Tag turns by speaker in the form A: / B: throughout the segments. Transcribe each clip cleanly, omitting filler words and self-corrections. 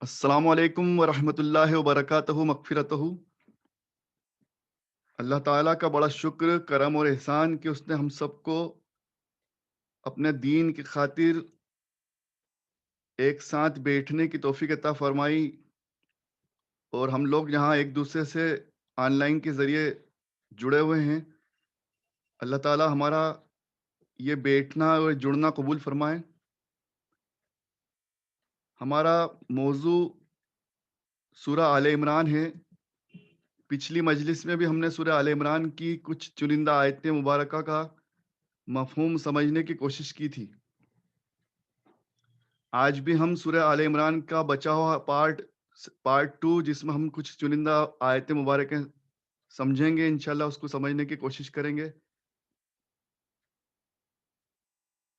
A: السلام علیکم ورحمۃ اللہ وبرکاتہ مغفرتہ۔ اللہ تعالیٰ کا بڑا شکر کرم اور احسان کہ اس نے ہم سب کو اپنے دین کی خاطر ایک ساتھ بیٹھنے کی توفیق عطا فرمائی، اور ہم لوگ یہاں ایک دوسرے سے آن لائن کے ذریعے جڑے ہوئے ہیں۔ اللہ تعالیٰ ہمارا یہ بیٹھنا اور جڑنا قبول فرمائے۔ ہمارا موضوع سورہ آل عمران ہے۔ پچھلی مجلس میں بھی ہم نے سورہ آل عمران کی کچھ چنندہ آیتیں مبارکہ کا مفہوم سمجھنے کی کوشش کی تھی۔ آج بھی ہم سورہ آل عمران کا بچا ہوا پارٹ 2، جس میں ہم کچھ چنندہ آیتیں مبارکیں سمجھیں گے، انشاءاللہ اس کو سمجھنے کی کوشش کریں گے۔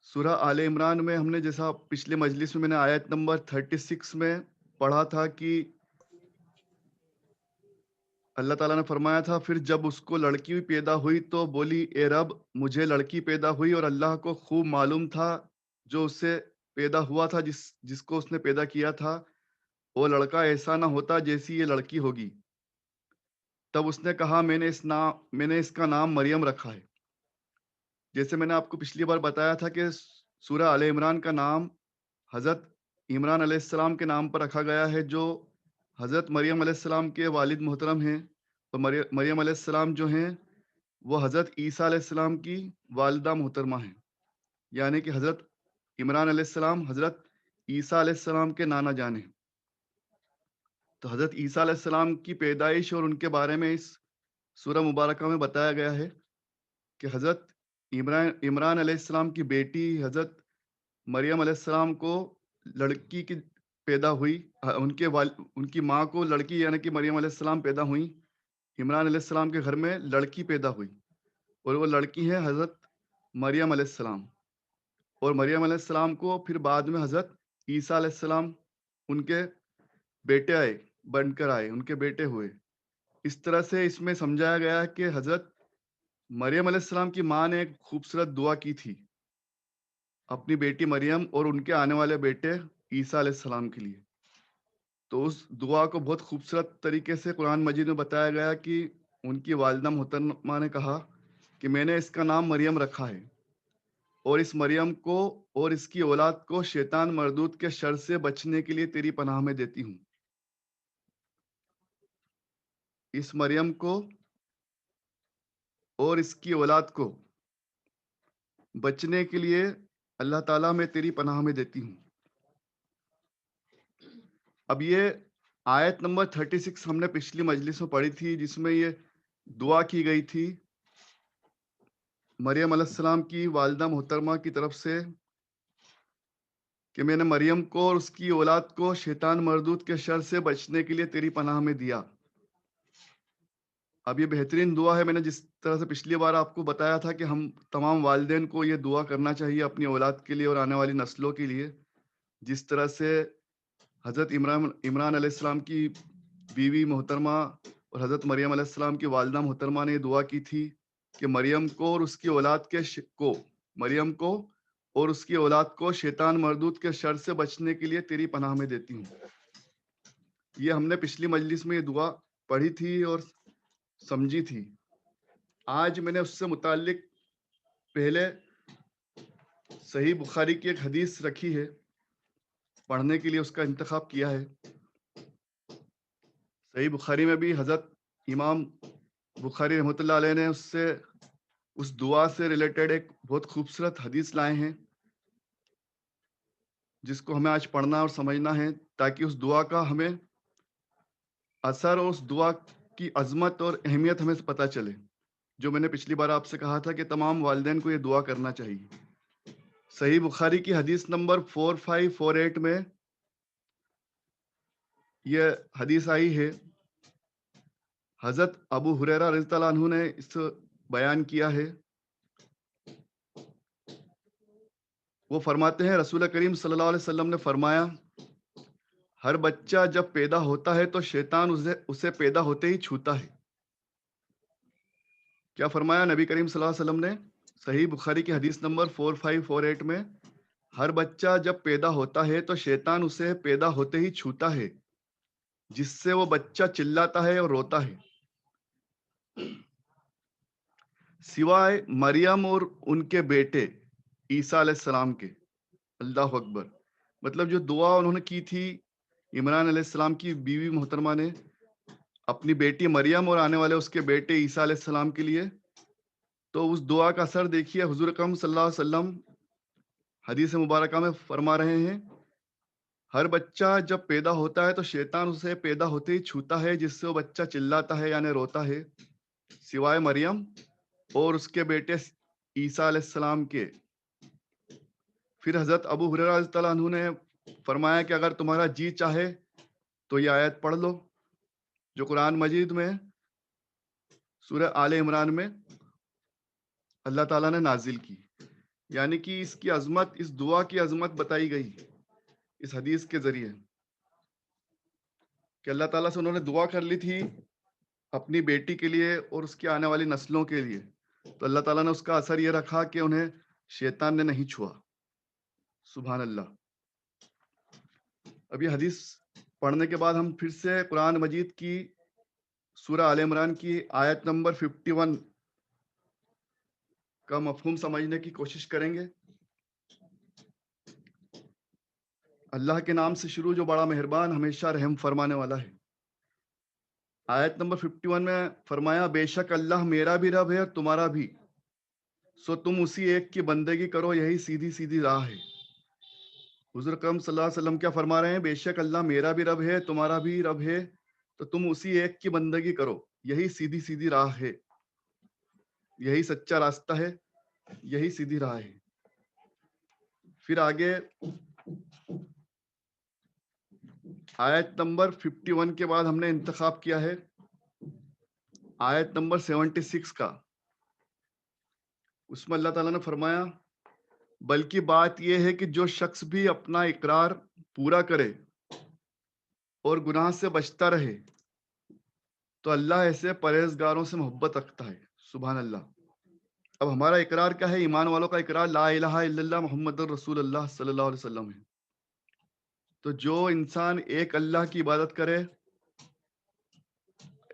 A: سورہ آل عمران میں ہم نے جیسا پچھلے مجلس میں میں نے آیت نمبر 36 میں پڑھا تھا کہ اللہ تعالیٰ نے فرمایا تھا، پھر جب اس کو لڑکی پیدا ہوئی تو بولی، اے رب مجھے لڑکی پیدا ہوئی، اور اللہ کو خوب معلوم تھا جو اس سے پیدا ہوا تھا، جس کو اس نے پیدا کیا تھا، وہ لڑکا ایسا نہ ہوتا جیسی یہ لڑکی ہوگی۔ تب اس نے کہا، میں نے اس کا نام مریم رکھا ہے۔ جیسے میں نے آپ کو پچھلی بار بتایا تھا کہ سورہ آل عمران کا نام حضرت عمران علیہ السلام کے نام پر رکھا گیا ہے، جو حضرت مریم علیہ السلام کے والد محترم ہیں، اور مریم علیہ السلام جو ہیں وہ حضرت عیسیٰ علیہ السلام کی والدہ محترمہ ہیں، یعنی کہ حضرت عمران علیہ السلام حضرت عیسیٰ علیہ السلام کے نانا جان ہیں۔ تو حضرت عیسیٰ علیہ السلام کی پیدائش اور ان کے بارے میں اس سورہ مبارکہ میں بتایا گیا ہے کہ حضرت عمران علیہ السلام کی بیٹی حضرت مریم علیہ السلام کو لڑکی کی پیدا ہوئی، ان کی ماں کو لڑکی یعنی کہ مریم علیہ السلام پیدا ہوئی۔ عمران علیہ السلام کے گھر میں لڑکی پیدا ہوئی، اور وہ لڑکی ہے حضرت مریم علیہ السلام، اور مریم علیہ السلام کو پھر بعد میں حضرت عیسیٰ علیہ السلام ان کے بیٹے بن کر آئے، ان کے بیٹے ہوئے۔ اس طرح سے اس میں سمجھایا گیا ہے کہ حضرت مریم علیہ السلام کی ماں نے ایک خوبصورت دعا کی تھی اپنی بیٹی مریم اور ان کے آنے والے بیٹے عیسیٰ علیہ السلام کے لیے۔ تو اس دعا کو بہت خوبصورت طریقے سے قرآن مجید میں بتایا گیا کہ ان کی والدہ محترمہ نے کہا کہ میں نے اس کا نام مریم رکھا ہے، اور اس مریم کو اور اس کی اولاد کو شیطان مردود کے شر سے بچنے کے لیے تیری پناہ میں دیتی ہوں۔ اس مریم کو اور اس کی اولاد کو بچنے کے لیے اللہ تعالیٰ میں تیری پناہ میں دیتی ہوں۔ اب یہ آیت نمبر 36 ہم نے پچھلی مجلس میں پڑھی تھی، جس میں یہ دعا کی گئی تھی مریم علیہ السلام کی والدہ محترمہ کی طرف سے کہ میں نے مریم کو اور اس کی اولاد کو شیطان مردود کے شر سے بچنے کے لیے تیری پناہ میں دیا۔ اب یہ بہترین دعا ہے۔ میں نے جس طرح سے پچھلی بار آپ کو بتایا تھا کہ ہم تمام والدین کو یہ دعا کرنا چاہیے اپنی اولاد کے لیے اور آنے والی نسلوں کے لیے، جس طرح سے حضرت عمران علیہ السلام کی بیوی محترمہ اور حضرت مریم علیہ السلام کی والدہ محترمہ نے یہ دعا کی تھی کہ مریم کو اور اس کی اولاد کو شیطان مردود کے شر سے بچنے کے لیے تیری پناہ میں دیتی ہوں۔ یہ ہم نے پچھلی مجلس میں یہ دعا پڑھی تھی اور سمجھی تھی۔ آج میں نے اس سے متعلق پہلے صحیح بخاری کی ایک حدیث رکھی ہے، پڑھنے کے لیے اس کا انتخاب کیا ہے۔ صحیح بخاری میں بھی حضرت امام بخاری رحمۃ اللہ علیہ نے اس دعا سے ریلیٹڈ ایک بہت خوبصورت حدیث لائے ہیں، جس کو ہمیں آج پڑھنا اور سمجھنا ہے، تاکہ اس دعا کا ہمیں اثر اور اس دعا کی عظمت اور اہمیت ہمیں پتہ چلے، جو میں نے پچھلی بار آپ سے کہا تھا کہ تمام والدین کو یہ دعا کرنا چاہیے۔ صحیح بخاری کی حدیث نمبر 4548 میں یہ حدیث آئی ہے۔ حضرت ابو ہریرہ رضی اللہ عنہ نے اس بیان کیا ہے۔ وہ فرماتے ہیں، رسول کریم صلی اللہ علیہ وسلم نے فرمایا، ہر بچہ جب پیدا ہوتا ہے تو شیطان اسے پیدا ہوتے ہی چھوتا ہے۔ کیا فرمایا نبی کریم صلی اللہ علیہ وسلم نے؟ صحیح بخاری کی حدیث نمبر 4548 میں، ہر بچہ جب پیدا ہوتا ہے تو شیطان اسے پیدا ہوتے ہی چھوتا ہے، جس سے وہ بچہ چلاتا ہے اور روتا ہے، سوائے مریم اور ان کے بیٹے عیسیٰ علیہ السلام کے۔ اللہ اکبر۔ مطلب جو دعا انہوں نے کی تھی عمران علیہ السلام کی بیوی محترمہ نے اپنی بیٹی مریم اور آنے والے اس کے بیٹے عیسیٰ علیہ السلام کے لیے، تو اس دعا کا اثر دیکھیے، حضور اکرم صلی اللہ علیہ وسلم حدیث مبارکہ میں فرما رہے ہیں، ہر بچہ جب پیدا ہوتا ہے تو شیطان اسے پیدا ہوتے ہی چھوتا ہے، جس سے وہ بچہ چلاتا ہے یعنی روتا ہے، سوائے مریم اور اس کے بیٹے عیسیٰ علیہ السلام کے۔ پھر حضرت ابو ہریرہ رضی اللہ عنہ نے فرمایا کہ اگر تمہارا جی چاہے تو یہ آیت پڑھ لو جو قرآن مجید میں سورہ آل عمران میں اللہ تعالیٰ نے نازل کی، یعنی کہ اس کی عظمت، اس دعا کی عظمت بتائی گئی اس حدیث کے ذریعے کہ اللہ تعالیٰ سے انہوں نے دعا کر لی تھی اپنی بیٹی کے لیے اور اس کی آنے والی نسلوں کے لیے، تو اللہ تعالیٰ نے اس کا اثر یہ رکھا کہ انہیں شیطان نے نہیں چھوا۔ سبحان اللہ۔ اب یہ حدیث پڑھنے کے بعد ہم پھر سے قرآن مجید کی سورہ آل عمران کی آیت نمبر 51 کا مفہوم سمجھنے کی کوشش کریں گے۔ اللہ کے نام سے شروع جو بڑا مہربان ہمیشہ رحم فرمانے والا ہے۔ آیت نمبر 51 میں فرمایا، بے شک اللہ میرا بھی رب ہے اور تمہارا بھی، سو تم اسی ایک کی بندگی کرو، یہی سیدھی سیدھی راہ ہے۔ حضور اکرم صلی اللہ علیہ وسلم کیا فرما رہے ہیں؟ بے شک اللہ میرا بھی رب ہے، تمہارا بھی رب ہے، تو تم اسی ایک کی بندگی کرو، یہی سیدھی سیدھی راہ ہے، یہی سچا راستہ ہے، یہی سیدھی راہ ہے۔ پھر آگے آیت نمبر 51 کے بعد ہم نے انتخاب کیا ہے آیت نمبر 76 کا۔ اس میں اللہ تعالیٰ نے فرمایا، بلکہ بات یہ ہے کہ جو شخص بھی اپنا اقرار پورا کرے اور گناہ سے بچتا رہے تو اللہ ایسے پرہیزگاروں سے محبت رکھتا ہے۔ سبحان اللہ۔ اب ہمارا اقرار کیا ہے؟ ایمان والوں کا اقرار لا الہ الا اللہ محمد رسول اللہ صلی اللہ علیہ وسلم ہے۔ تو جو انسان ایک اللہ کی عبادت کرے،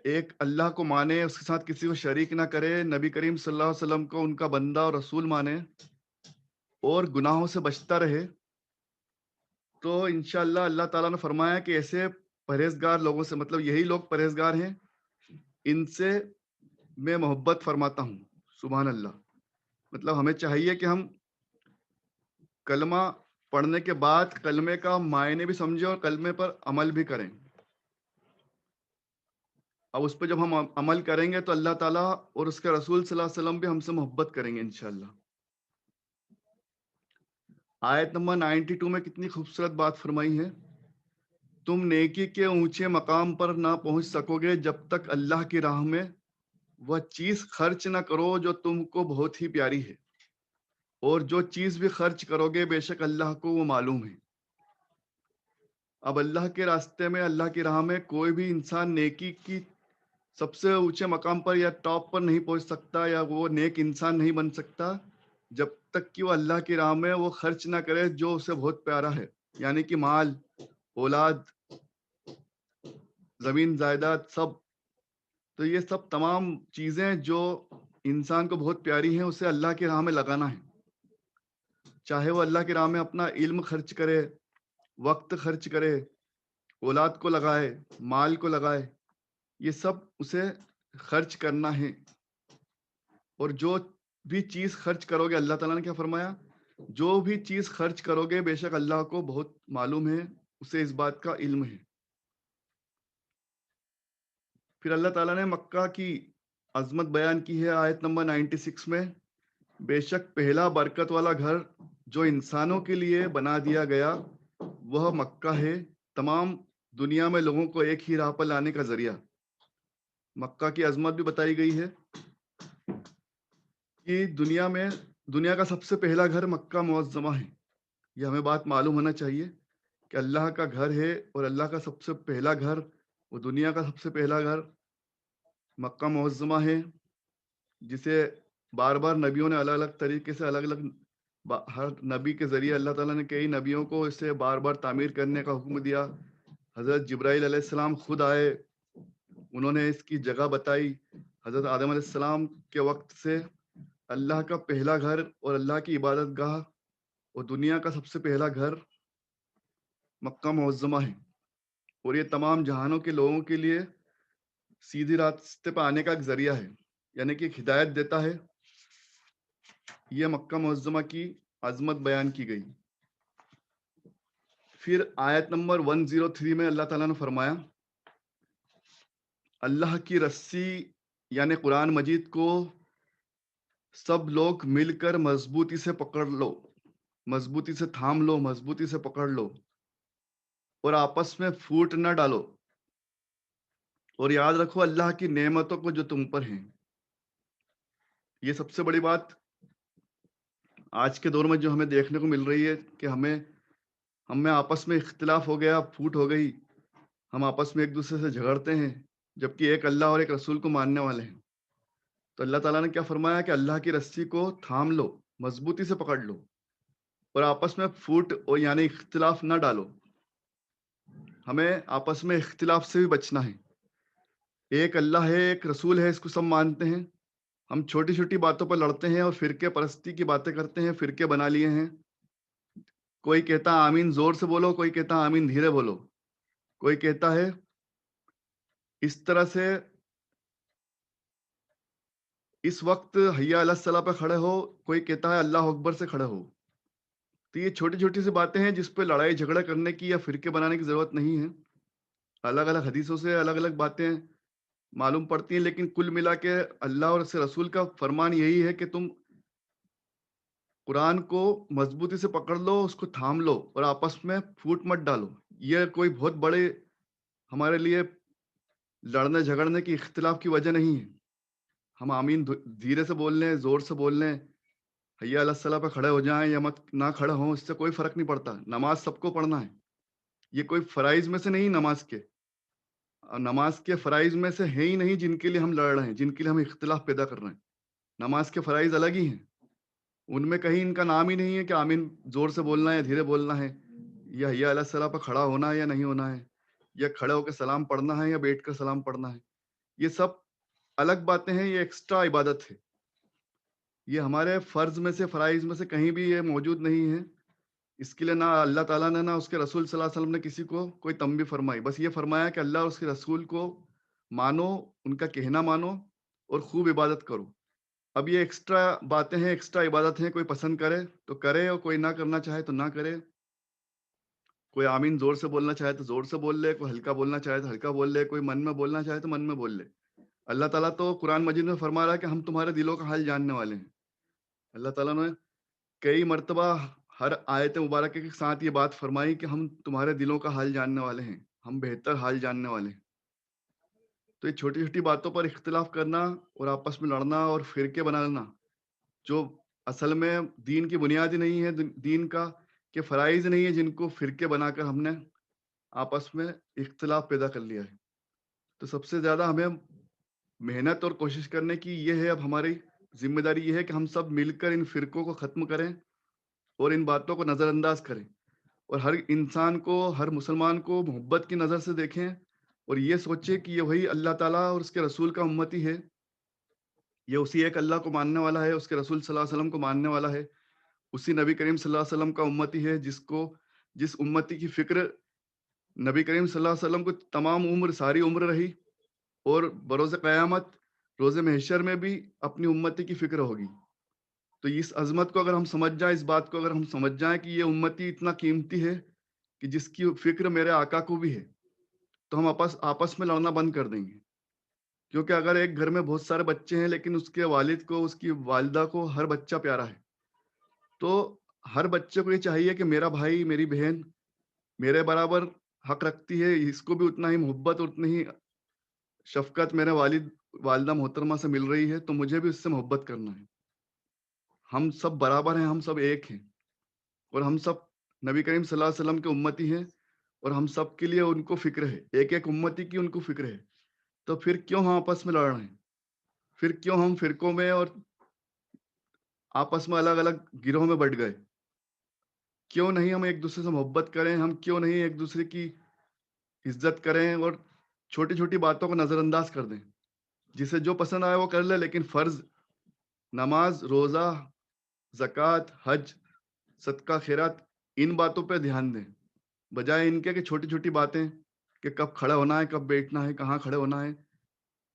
A: ایک اللہ کو مانے، اس کے ساتھ کسی کو شریک نہ کرے، نبی کریم صلی اللہ علیہ وسلم کو ان کا بندہ اور رسول مانے اور گناہوں سے بچتا رہے، تو انشاءاللہ اللہ تعالیٰ نے فرمایا کہ ایسے پرہیزگار لوگوں سے، مطلب یہی لوگ پرہیزگار ہیں، ان سے میں محبت فرماتا ہوں۔ سبحان اللہ۔ مطلب ہمیں چاہیے کہ ہم کلمہ پڑھنے کے بعد کلمے کا معنی بھی سمجھیں اور کلمے پر عمل بھی کریں۔ اب اس پہ جب ہم عمل کریں گے تو اللہ تعالیٰ اور اس کے رسول صلی اللہ علیہ وسلم بھی ہم سے محبت کریں گے انشاءاللہ۔ آیت نمبر 92 میں کتنی خوبصورت بات فرمائی ہے، تم نیکی کے اونچے مقام پر نہ پہنچ سکو گے جب تک اللہ کی راہ میں وہ چیز خرچ نہ کرو جو تم کو بہت ہی پیاری ہے، اور جو چیز بھی خرچ کرو گے بے شک اللہ کو وہ معلوم ہے۔ اب اللہ کے راستے میں، اللہ کی راہ میں کوئی بھی انسان نیکی کی سب سے اونچے مقام پر یا ٹاپ پر نہیں پہنچ سکتا، یا وہ نیک انسان نہیں بن سکتا جب تک کہ وہ اللہ کی راہ میں وہ خرچ نہ کرے جو اسے بہت پیارا ہے، یعنی کہ مال، اولاد، زمین جائیداد، سب۔ تو یہ سب تمام چیزیں جو انسان کو بہت پیاری ہیں، اسے اللہ کی راہ میں لگانا ہے، چاہے وہ اللہ کی راہ میں اپنا علم خرچ کرے، وقت خرچ کرے، اولاد کو لگائے، مال کو لگائے، یہ سب اسے خرچ کرنا ہے۔ اور جو بھی چیز خرچ کرو گے، اللہ تعالیٰ نے کیا فرمایا، جو بھی چیز خرچ کرو گے بے شک اللہ کو بہت معلوم ہے، اسے اس بات کا علم ہے۔ پھر اللہ تعالیٰ نے مکہ کی عظمت بیان کی ہے آیت نمبر 96 میں، بے شک پہلا برکت والا گھر جو انسانوں کے لیے بنا دیا گیا وہ مکہ ہے، تمام دنیا میں لوگوں کو ایک ہی راہ پر لانے کا ذریعہ۔ مکہ کی عظمت بھی بتائی گئی ہے کہ دنیا کا سب سے پہلا گھر مکہ معظمہ ہے۔ یہ ہمیں بات معلوم ہونا چاہیے کہ اللہ کا گھر ہے، اور اللہ کا سب سے پہلا گھر، وہ دنیا کا سب سے پہلا گھر مکہ معظمہ ہے، جسے بار بار نبیوں نے الگ الگ طریقے سے الگ الگ ہر نبی کے ذریعے اللہ تعالیٰ نے کئی نبیوں کو اسے بار بار تعمیر کرنے کا حکم دیا. حضرت جبرائیل علیہ السلام خود آئے, انہوں نے اس کی جگہ بتائی. حضرت آدم علیہ السلام کے وقت سے اللہ کا پہلا گھر اور اللہ کی عبادت گاہ اور دنیا کا سب سے پہلا گھر مکہ معظمہ ہے, اور یہ تمام جہانوں کے لوگوں کے لیے سیدھی راستے پہ آنے کا ایک ذریعہ ہے, یعنی کہ ایک ہدایت دیتا ہے. یہ مکہ معظمہ کی عظمت بیان کی گئی. پھر آیت نمبر 103 میں اللہ تعالیٰ نے فرمایا, اللہ کی رسی یعنی قرآن مجید کو سب لوگ مل کر مضبوطی سے پکڑ لو, مضبوطی سے تھام لو, مضبوطی سے پکڑ لو اور آپس میں پھوٹ نہ ڈالو, اور یاد رکھو اللہ کی نعمتوں کو جو تم پر ہیں. یہ سب سے بڑی بات آج کے دور میں جو ہمیں دیکھنے کو مل رہی ہے کہ ہم میں آپس میں اختلاف ہو گیا, پھوٹ ہو گئی, ہم آپس میں ایک دوسرے سے جھگڑتے ہیں جبکہ ایک اللہ اور ایک رسول کو ماننے والے ہیں. تو اللہ تعالیٰ نے کیا فرمایا کہ اللہ کی رسی کو تھام لو, مضبوطی سے پکڑ لو اور آپس میں پھوٹ اور یعنی اختلاف نہ ڈالو. ہمیں آپس میں اختلاف سے بھی بچنا ہے. ایک اللہ ہے, ایک رسول ہے, اس کو سب مانتے ہیں. ہم چھوٹی چھوٹی باتوں پر لڑتے ہیں اور فرقے پرستی کی باتیں کرتے ہیں, فرقے بنا لیے ہیں. کوئی کہتا آمین زور سے بولو, کوئی کہتا آمین دھیرے بولو, کوئی کہتا ہے اس طرح سے اس وقت حیا علی الصلاح پہ کھڑے ہو, کوئی کہتا ہے اللہ اکبر سے کھڑے ہو. تو یہ چھوٹی چھوٹی سی باتیں ہیں جس پہ لڑائی جھگڑا کرنے کی یا فرقے بنانے کی ضرورت نہیں ہے. الگ الگ حدیثوں سے الگ الگ باتیں معلوم پڑتی ہیں, لیکن کل ملا کے اللہ اور اس رسول کا فرمان یہی ہے کہ تم قرآن کو مضبوطی سے پکڑ لو, اس کو تھام لو اور آپس میں پھوٹ مت ڈالو. یہ کوئی بہت بڑے ہمارے لیے لڑنے جھگڑنے کی اختلاف کی وجہ نہیں ہے. ہم آمین دھیرے سے بول لیں, زور سے بول لیں, حیا علی الصلاح پہ کھڑے ہو جائیں یا مت نہ کھڑے ہوں, اس سے کوئی فرق نہیں پڑتا. نماز سب کو پڑھنا ہے. یہ کوئی فرائض میں سے نہیں نماز کے, اور نماز کے فرائض میں سے ہے ہی نہیں جن کے لیے ہم لڑ رہے ہیں, جن کے لیے ہم اختلاف پیدا کر رہے ہیں. نماز کے فرائض الگ ہی ہیں, ان میں کہیں ان کا نام ہی نہیں ہے کہ آمین زور سے بولنا ہے یا دھیرے بولنا ہے, یا حیا علیہ الصلاح پہ کھڑا ہونا ہے یا نہیں ہونا ہے, یا کھڑے ہو کے سلام پڑھنا ہے یا بیٹھ کر سلام پڑھنا ہے. یہ سب الگ باتیں ہیں, یہ ایکسٹرا عبادت ہے. یہ ہمارے فرض میں سے فرائض میں سے کہیں بھی یہ موجود نہیں ہے. اس کے لیے نہ اللہ تعالیٰ نے نہ اس کے رسول صلی اللہ علیہ وسلم نے کسی کو کوئی تنبیہ فرمائی. بس یہ فرمایا کہ اللہ اور اس کے رسول کو مانو, ان کا کہنا مانو اور خوب عبادت کرو. اب یہ ایکسٹرا باتیں ہیں, ایکسٹرا عبادت ہیں, کوئی پسند کرے تو کرے اور کوئی نہ کرنا چاہے تو نہ کرے. کوئی آمین زور سے بولنا چاہے تو زور سے بول لے, کوئی ہلکا بولنا چاہے تو ہلکا بول لے, کوئی من میں بولنا چاہے تو من میں بول لے. اللہ تعالیٰ تو قرآن مجید میں فرما رہا ہے کہ ہم تمہارے دلوں کا حال جاننے والے ہیں. اللہ تعالیٰ نے کئی مرتبہ ہر آیت مبارکہ کے ساتھ یہ بات فرمائی کہ ہم تمہارے دلوں کا حال جاننے والے ہیں, ہم بہتر حال جاننے والے ہیں. تو یہ چھوٹی چھوٹی باتوں پر اختلاف کرنا اور آپس میں لڑنا اور فرقے بنانا جو اصل میں دین کی بنیاد ہی نہیں ہے, دین کا کہ فرائض نہیں ہے, جن کو فرقے بنا کر ہم نے آپس میں اختلاف پیدا کر لیا ہے. تو سب سے زیادہ ہمیں محنت اور کوشش کرنے کی یہ ہے, اب ہماری ذمہ داری یہ ہے کہ ہم سب مل کر ان فرقوں کو ختم کریں اور ان باتوں کو نظر انداز کریں, اور ہر انسان کو, ہر مسلمان کو محبت کی نظر سے دیکھیں اور یہ سوچے کہ یہ وہی اللہ تعالیٰ اور اس کے رسول کا امتی ہے. یہ اسی ایک اللہ کو ماننے والا ہے, اس کے رسول صلی اللہ علیہ وسلم کو ماننے والا ہے, اسی نبی کریم صلی اللہ علیہ وسلم کا امتی ہے جس امتی کی فکر نبی کریم صلی اللہ علیہ وسلم کو تمام عمر, ساری عمر رہی, اور بروز قیامت روز محشر میں بھی اپنی امتی کی فکر ہوگی. تو اس عظمت کو اگر ہم سمجھ جائیں, اس بات کو اگر ہم سمجھ جائیں کہ یہ امتی اتنا قیمتی ہے کہ جس کی فکر میرے آقا کو بھی ہے, تو ہم آپس میں لڑنا بند کر دیں گے. کیونکہ اگر ایک گھر میں بہت سارے بچے ہیں لیکن اس کے والد کو, اس کی والدہ کو ہر بچہ پیارا ہے, تو ہر بچے کو یہ چاہیے کہ میرا بھائی, میری بہن میرے برابر حق رکھتی ہے, اس کو بھی اتنا ہی محبت اور اتنی ہی شفقت میرے والد والدہ محترمہ سے مل رہی ہے, تو مجھے بھی اس سے محبت کرنا ہے. ہم سب برابر ہیں, ہم سب ایک ہیں, اور ہم سب نبی کریم صلی اللہ علیہ وسلم کے امتی ہیں, اور ہم سب کے لیے ان کو فکر ہے, ایک ایک امتی کی ان کو فکر ہے. تو پھر کیوں ہم آپس میں لڑ رہے ہیں, پھر کیوں ہم فرقوں میں اور آپس میں الگ الگ گروہوں میں بٹ گئے. کیوں نہیں ہم ایک دوسرے سے محبت کریں, ہم کیوں نہیں ایک دوسرے کی عزت کریں اور چھوٹی چھوٹی باتوں کو نظر انداز کر دیں. جسے جو پسند آئے وہ کر لے, لیکن فرض نماز, روزہ, زکوٰۃ, حج, صدقہ, خیرات, ان باتوں پہ دھیان دیں, بجائے ان کے کہ چھوٹی چھوٹی باتیں کہ کب کھڑا ہونا ہے, کب بیٹھنا ہے, کہاں کھڑے ہونا ہے,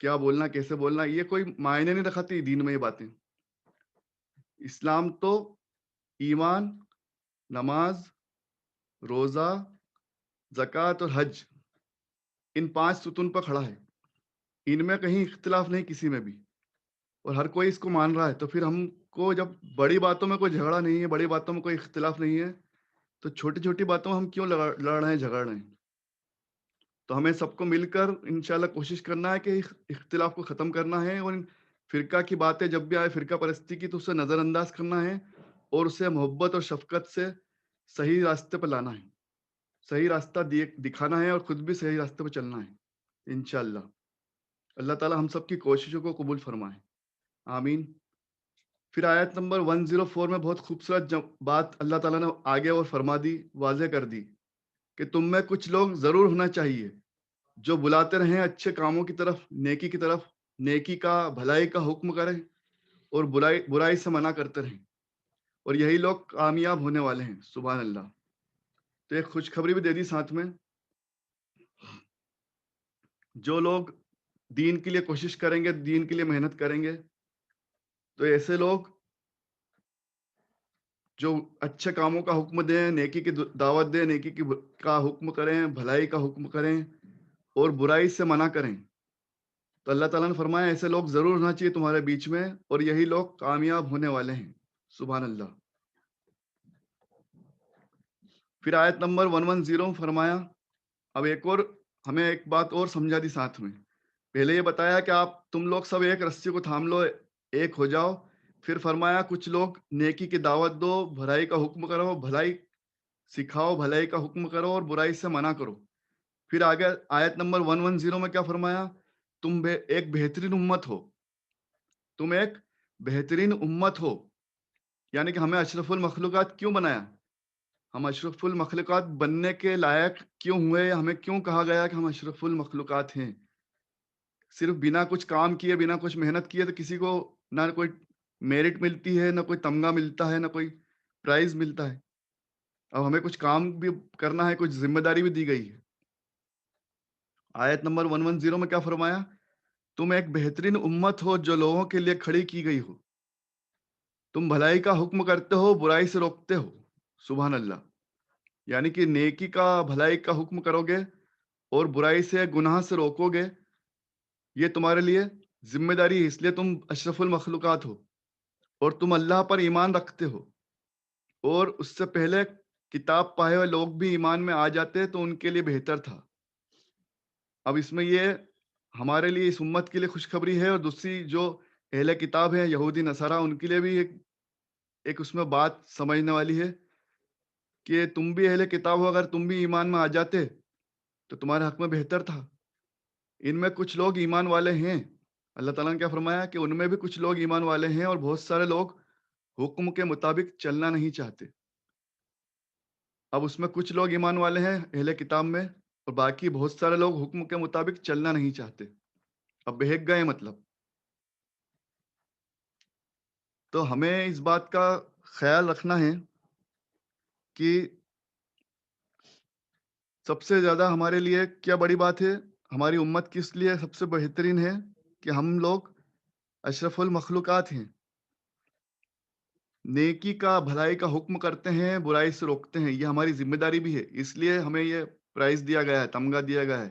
A: کیا بولنا, کیسے بولنا, یہ کوئی معنی نہیں رکھتی دین میں. یہ باتیں, اسلام تو ایمان, نماز, روزہ, زکوٰۃ اور حج, ان 5 ستون پر کھڑا ہے. ان میں کہیں اختلاف نہیں کسی میں بھی, اور ہر کوئی اس کو مان رہا ہے. تو پھر ہم کو جب بڑی باتوں میں کوئی جھگڑا نہیں ہے, بڑی باتوں میں کوئی اختلاف نہیں ہے, تو چھوٹی چھوٹی باتوں میں ہم کیوں لڑ رہے ہیں, جھگڑ رہے ہیں. تو ہمیں سب کو مل کر انشاءاللہ کوشش کرنا ہے کہ اختلاف کو ختم کرنا ہے, اور فرقہ کی باتیں جب بھی آئے, فرقہ پرستی کی, تو اسے نظر انداز کرنا ہے اور اسے محبت اور شفقت سے صحیح راستے پہ لانا ہے, صحیح راستہ دکھانا ہے, اور خود بھی صحیح راستے پہ چلنا ہے انشاءاللہ. اللہ تعالی ہم سب کی کوششوں کو قبول فرمائے, آمین. پھر آیت نمبر 104 میں بہت خوبصورت بات اللہ تعالیٰ نے آگے اور فرما دی, واضح کر دی کہ تم میں کچھ لوگ ضرور ہونا چاہیے جو بلاتے رہیں اچھے کاموں کی طرف, نیکی کی طرف, نیکی کا, بھلائی کا حکم کریں اور برائی سے منع کرتے رہیں, اور یہی لوگ کامیاب ہونے والے ہیں. سبحان اللہ. تو ایک خوشخبری بھی دے دی ساتھ میں, جو لوگ دین کے لیے کوشش کریں گے, دین کے لیے محنت کریں گے, تو ایسے لوگ جو اچھے کاموں کا حکم دیں, نیکی کی دعوت دیں, نیکی کا حکم کریں, بھلائی کا حکم کریں اور برائی سے منع کریں, تو اللہ تعالیٰ نے فرمایا ایسے لوگ ضرور ہونا چاہیے تمہارے بیچ میں, اور یہی لوگ کامیاب ہونے والے ہیں. سبحان اللہ. پھر آیت نمبر 110 میں فرمایا, اب ایک اور ہمیں ایک بات اور سمجھا دی ساتھ میں. پہلے یہ بتایا کہ تم لوگ سب ایک رسی کو تھام لو, ایک ہو جاؤ. پھر فرمایا کچھ لوگ نیکی کی دعوت دو, بھلائی کا حکم کرو, بھلائی سکھاؤ, بھلائی کا حکم کرو اور برائی سے منع کرو. پھر آگے آیت نمبر 110 میں کیا فرمایا, تم ایک بہترین امت ہو, تم ایک بہترین امت ہو. یعنی کہ ہمیں اشرف المخلوقات کیوں بنایا, ہم اشرف المخلوقات بننے کے لائق کیوں ہوئے, ہمیں کیوں کہا گیا کہ ہم اشرف المخلوقات ہیں. صرف بنا کچھ کام کیے, بنا کچھ محنت کیے تو کسی کو نہ کوئی میرٹ ملتی ہے, نہ کوئی تمغہ ملتا ہے, نہ کوئی پرائز ملتا ہے. اب ہمیں کچھ کام بھی کرنا ہے, کچھ ذمہ داری بھی دی گئی ہے. آیت نمبر 110 میں کیا فرمایا, تم ایک بہترین امت ہو جو لوگوں کے لیے کھڑی کی گئی ہو, تم بھلائی کا حکم کرتے ہو, برائی سے روکتے ہو. سبحان اللہ. یعنی کہ نیکی کا, بھلائی کا حکم کرو گے اور برائی سے, گناہ سے روکو گے, یہ تمہارے لیے ذمہ داری ہے, اس لیے تم اشرف المخلوقات ہو, اور تم اللہ پر ایمان رکھتے ہو, اور اس سے پہلے کتاب پائے ہوئے لوگ بھی ایمان میں آ جاتے تو ان کے لیے بہتر تھا. اب اس میں یہ ہمارے لیے, اس امت کے لیے خوشخبری ہے, اور دوسری جو اہل کتاب ہیں, یہودی نصارہ, ان کے لیے بھی ایک اس میں بات سمجھنے والی ہے کہ تم بھی اہل کتاب ہو, اگر تم بھی ایمان میں آ جاتے تو تمہارے حق میں بہتر تھا. ان میں کچھ لوگ ایمان والے ہیں, اللہ تعالیٰ نے کیا فرمایا کہ ان میں بھی کچھ لوگ ایمان والے ہیں, اور بہت سارے لوگ حکم کے مطابق چلنا نہیں چاہتے. اب اس میں کچھ لوگ ایمان والے ہیں اہل کتاب میں, اور باقی بہت سارے لوگ حکم کے مطابق چلنا نہیں چاہتے. اب بہک گئے مطلب. تو ہمیں اس بات کا خیال رکھنا ہے کہ سب سے زیادہ ہمارے لیے کیا بڑی بات ہے, ہماری امت کس لیے سب سے بہترین ہے, کہ ہم لوگ اشرف المخلوقات ہیں, نیکی کا, بھلائی کا حکم کرتے ہیں, برائی سے روکتے ہیں. یہ ہماری ذمہ داری بھی ہے, اس لیے ہمیں یہ پرائز دیا گیا ہے, تمغہ دیا گیا ہے,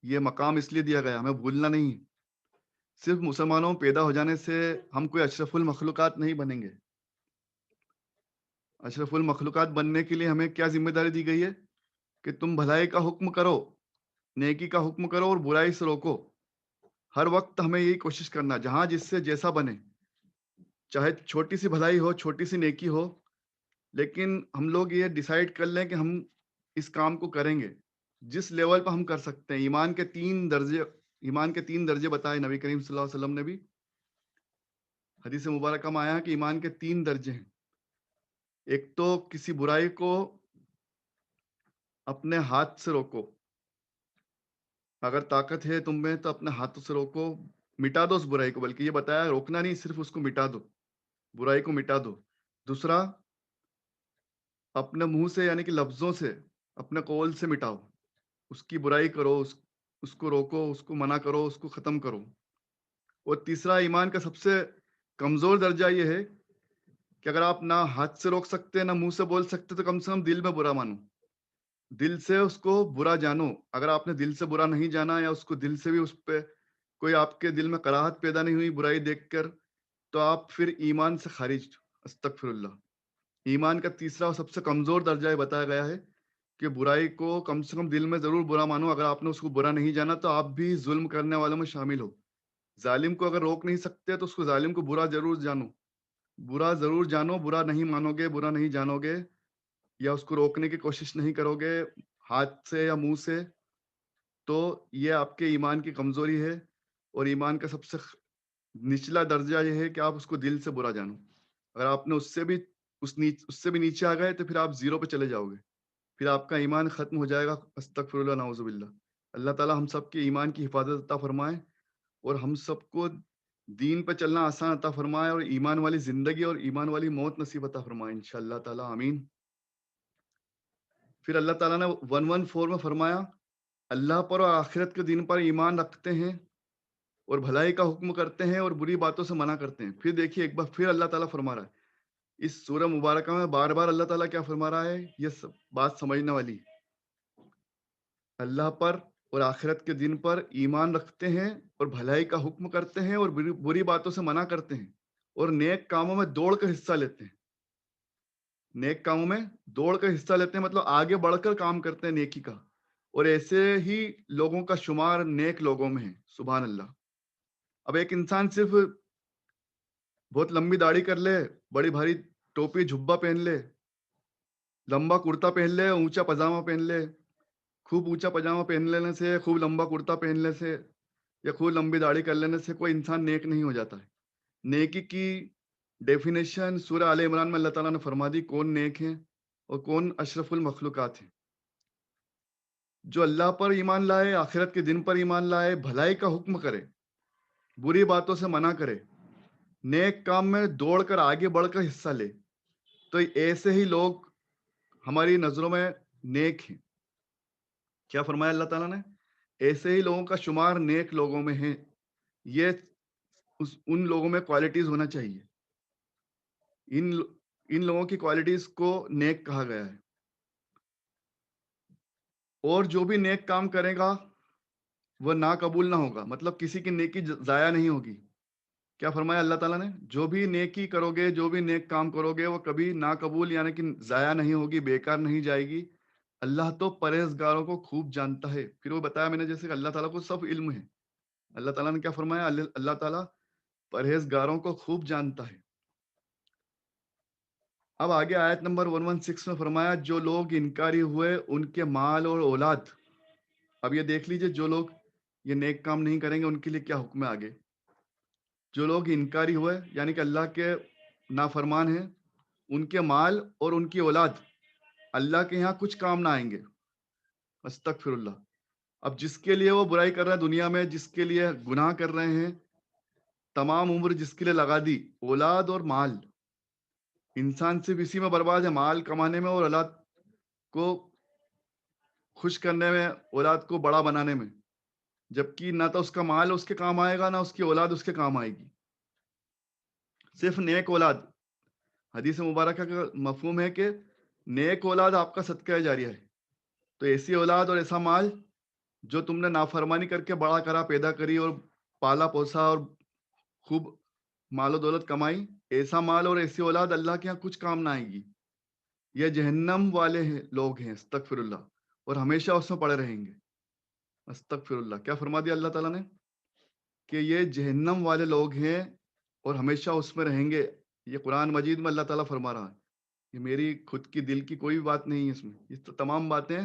A: یہ مقام اس لیے دیا گیا ہے, ہمیں بھولنا نہیں. صرف مسلمانوں پیدا ہو جانے سے ہم کوئی اشرف المخلوقات نہیں بنیں گے. اشرف المخلوقات بننے کے لیے ہمیں کیا ذمہ داری دی گئی ہے کہ تم بھلائی کا حکم کرو, نیکی کا حکم کرو اور برائی سے روکو. ہر وقت ہمیں یہی کوشش کرنا, جہاں جس سے جیسا بنے, چاہے چھوٹی سی بھلائی ہو, چھوٹی سی نیکی ہو, لیکن ہم لوگ یہ ڈیسائیڈ کر لیں کہ ہم اس کام کو کریں گے جس لیول پہ ہم کر سکتے ہیں. ایمان کے 3 درجے بتائے نبی کریم صلی اللہ علیہ وسلم نے بھی, حدیث مبارکہ میں آیا کہ ایمان کے 3 درجے ہیں. ایک تو کسی برائی کو اپنے ہاتھ سے روکو. اگر طاقت ہے تم میں تو اپنے ہاتھوں سے روکو، مٹا دو اس برائی کو. بلکہ یہ بتایا روکنا نہیں، صرف اس کو مٹا دو، برائی کو مٹا دو. دوسرا، اپنے منہ سے یعنی کہ لفظوں سے، اپنے قول سے مٹاؤ. اس کی برائی کرو، اس کو روکو، اس کو منع کرو، اس کو ختم کرو. اور تیسرا، ایمان کا سب سے کمزور درجہ یہ ہے کہ اگر آپ نہ ہاتھ سے روک سکتے نہ منہ سے بول سکتے تو کم سے کم دل میں برا مانو، دل سے اس کو برا جانو. اگر آپ نے دل سے برا نہیں جانا یا اس کو دل سے بھی اس پہ کوئی آپ کے دل میں کراہت پیدا نہیں ہوئی برائی دیکھ کر، تو آپ پھر ایمان سے خارج. استغفر اللہ. ایمان کا تیسرا اور سب سے کمزور درجہ یہ بتایا گیا ہے کہ برائی کو کم سے کم دل میں ضرور برا مانو. اگر آپ نے اس کو برا نہیں جانا تو آپ بھی ظلم کرنے والوں میں شامل ہو. ظالم کو اگر روک نہیں سکتے تو اس کو ظالم کو برا ضرور جانو، برا ضرور جانو. برا نہیں مانو گے، برا نہیں جانو گے، یا اس کو روکنے کی کوشش نہیں کرو گے ہاتھ سے یا منہ سے، تو یہ آپ کے ایمان کی کمزوری ہے. اور ایمان کا سب سے نچلا درجہ یہ ہے کہ آپ اس کو دل سے برا جانو. اگر آپ نے اس سے بھی نیچے آ گئے تو پھر آپ زیرو پہ چلے جاؤ گے، پھر آپ کا ایمان ختم ہو جائے گا. استغفر اللہ، نعوذ باللہ. اللہ تعالی ہم سب کے ایمان کی حفاظت عطا فرمائے اور ہم سب کو دین پہ چلنا آسان عطا فرمائے اور ایمان والی زندگی اور ایمان والی موت نصیب عطا فرمائے انشاءاللہ تعالی، آمین. پھر اللہ تعالیٰ نے 114 میں فرمایا، اللہ پر اور آخرت کے دن پر ایمان رکھتے ہیں اور بھلائی کا حکم کرتے ہیں اور بری باتوں سے منع کرتے ہیں. پھر دیکھیے ایک بار پھر اللہ تعالیٰ فرما رہا ہے اس سورہ مبارکہ میں، بار بار اللہ تعالیٰ کیا فرما رہا ہے، یہ بات سمجھنے والی. اللہ پر اور آخرت کے دن پر ایمان رکھتے ہیں اور بھلائی کا حکم کرتے ہیں اور بری باتوں سے منع کرتے ہیں اور نیک کاموں میں دوڑ کر حصہ لیتے ہیں. نیک کاموں میں دوڑ کر حصہ لیتے ہیں مطلب آگے بڑھ کر کام کرتے ہیں نیکی کا، اور ایسے ہی لوگوں کا شمار نیک لوگوں میں ہے. سبحان اللہ. اب ایک انسان صرف بہت لمبی داڑھی کر لے، بڑی بھاری ٹوپی جھبا پہن لے، لمبا کرتا پہن لے، اونچا پاجامہ پہن لے، خوب اونچا پاجامہ پہن لینے سے، خوب لمبا کرتا پہن لینے سے یا خوب لمبی داڑھی کر لینے سے کوئی انسان نیک نہیں ہو جاتا ہے. نیکی کی ڈیفینیشن سورہ آل عمران میں اللہ تعالیٰ نے فرما دی کون نیک ہیں اور کون اشرف المخلوقات ہیں. جو اللہ پر ایمان لائے، آخرت کے دن پر ایمان لائے، بھلائی کا حکم کرے، بری باتوں سے منع کرے، نیک کام میں دوڑ کر آگے بڑھ کر حصہ لے، تو ایسے ہی لوگ ہماری نظروں میں نیک ہیں. کیا فرمایا اللہ تعالیٰ نے؟ ایسے ہی لوگوں کا شمار نیک لوگوں میں ہے. یہ ان لوگوں میں کوالٹیز ہونا چاہیے. ان لوگوں کی کوالٹیز کو نیک کہا گیا ہے. اور جو بھی نیک کام کرے گا وہ ناقبول نہ ہوگا، مطلب کسی کی نیکی ضائع نہیں ہوگی. کیا فرمایا اللہ تعالیٰ نے؟ جو بھی نیکی کرو گے، جو بھی نیک کام کرو گے، وہ کبھی ناقبول یعنی کہ ضائع نہیں ہوگی، بیکار نہیں جائے گی. اللہ تو پرہیزگاروں کو خوب جانتا ہے. پھر وہ بتایا میں نے جیسے کہ اللہ تعالیٰ کو سب علم ہے. اللہ تعالیٰ نے کیا فرمایا؟ اللہ تعالیٰ پرہیزگاروں کو خوب جانتا ہے. اب آگے آیت نمبر 116 میں فرمایا جو لوگ انکاری ہوئے ان کے مال اور اولاد. اب یہ دیکھ لیجئے جو لوگ یہ نیک کام نہیں کریں گے ان کے لیے کیا حکم ہے آگے. جو لوگ انکاری ہوئے یعنی کہ اللہ کے نافرمان ہیں، ان کے مال اور ان کی اولاد اللہ کے یہاں کچھ کام نہ آئیں گے. استغفر اللہ. اب جس کے لیے وہ برائی کر رہے ہیں دنیا میں، جس کے لیے گناہ کر رہے ہیں، تمام عمر جس کے لیے لگا دی، اولاد اور مال. انسان صرف اسی میں برباد ہے، مال کمانے میں اور اولاد کو خوش کرنے میں، اولاد کو بڑا بنانے میں. جبکہ نہ تو اس کا مال اس کے کام آئے گا، نہ اس کی اولاد اس کے کام آئے گی. صرف نیک اولاد. حدیث مبارکہ کا مفہوم ہے کہ نیک اولاد آپ کا صدقہ جاریہ ہے. تو ایسی اولاد اور ایسا مال جو تم نے نافرمانی کر کے بڑا کرا، پیدا کری اور پالا پوسا اور خوب مال و دولت کمائی، ایسا مال اور ایسی اولاد اللہ کے یہاں کچھ کام نہ آئے گی. یہ جہنم والے لوگ ہیں. استغفر اللہ. اور ہمیشہ اس میں پڑے رہیں گے. استغفر اللہ. کیا فرما دیا اللہ تعالیٰ نے؟ کہ یہ جہنم والے لوگ ہیں اور ہمیشہ اس میں رہیں گے. یہ قرآن مجید میں اللہ تعالیٰ فرما رہا ہے. یہ میری خود کی دل کی کوئی بات نہیں ہے اس میں. یہ تو تمام باتیں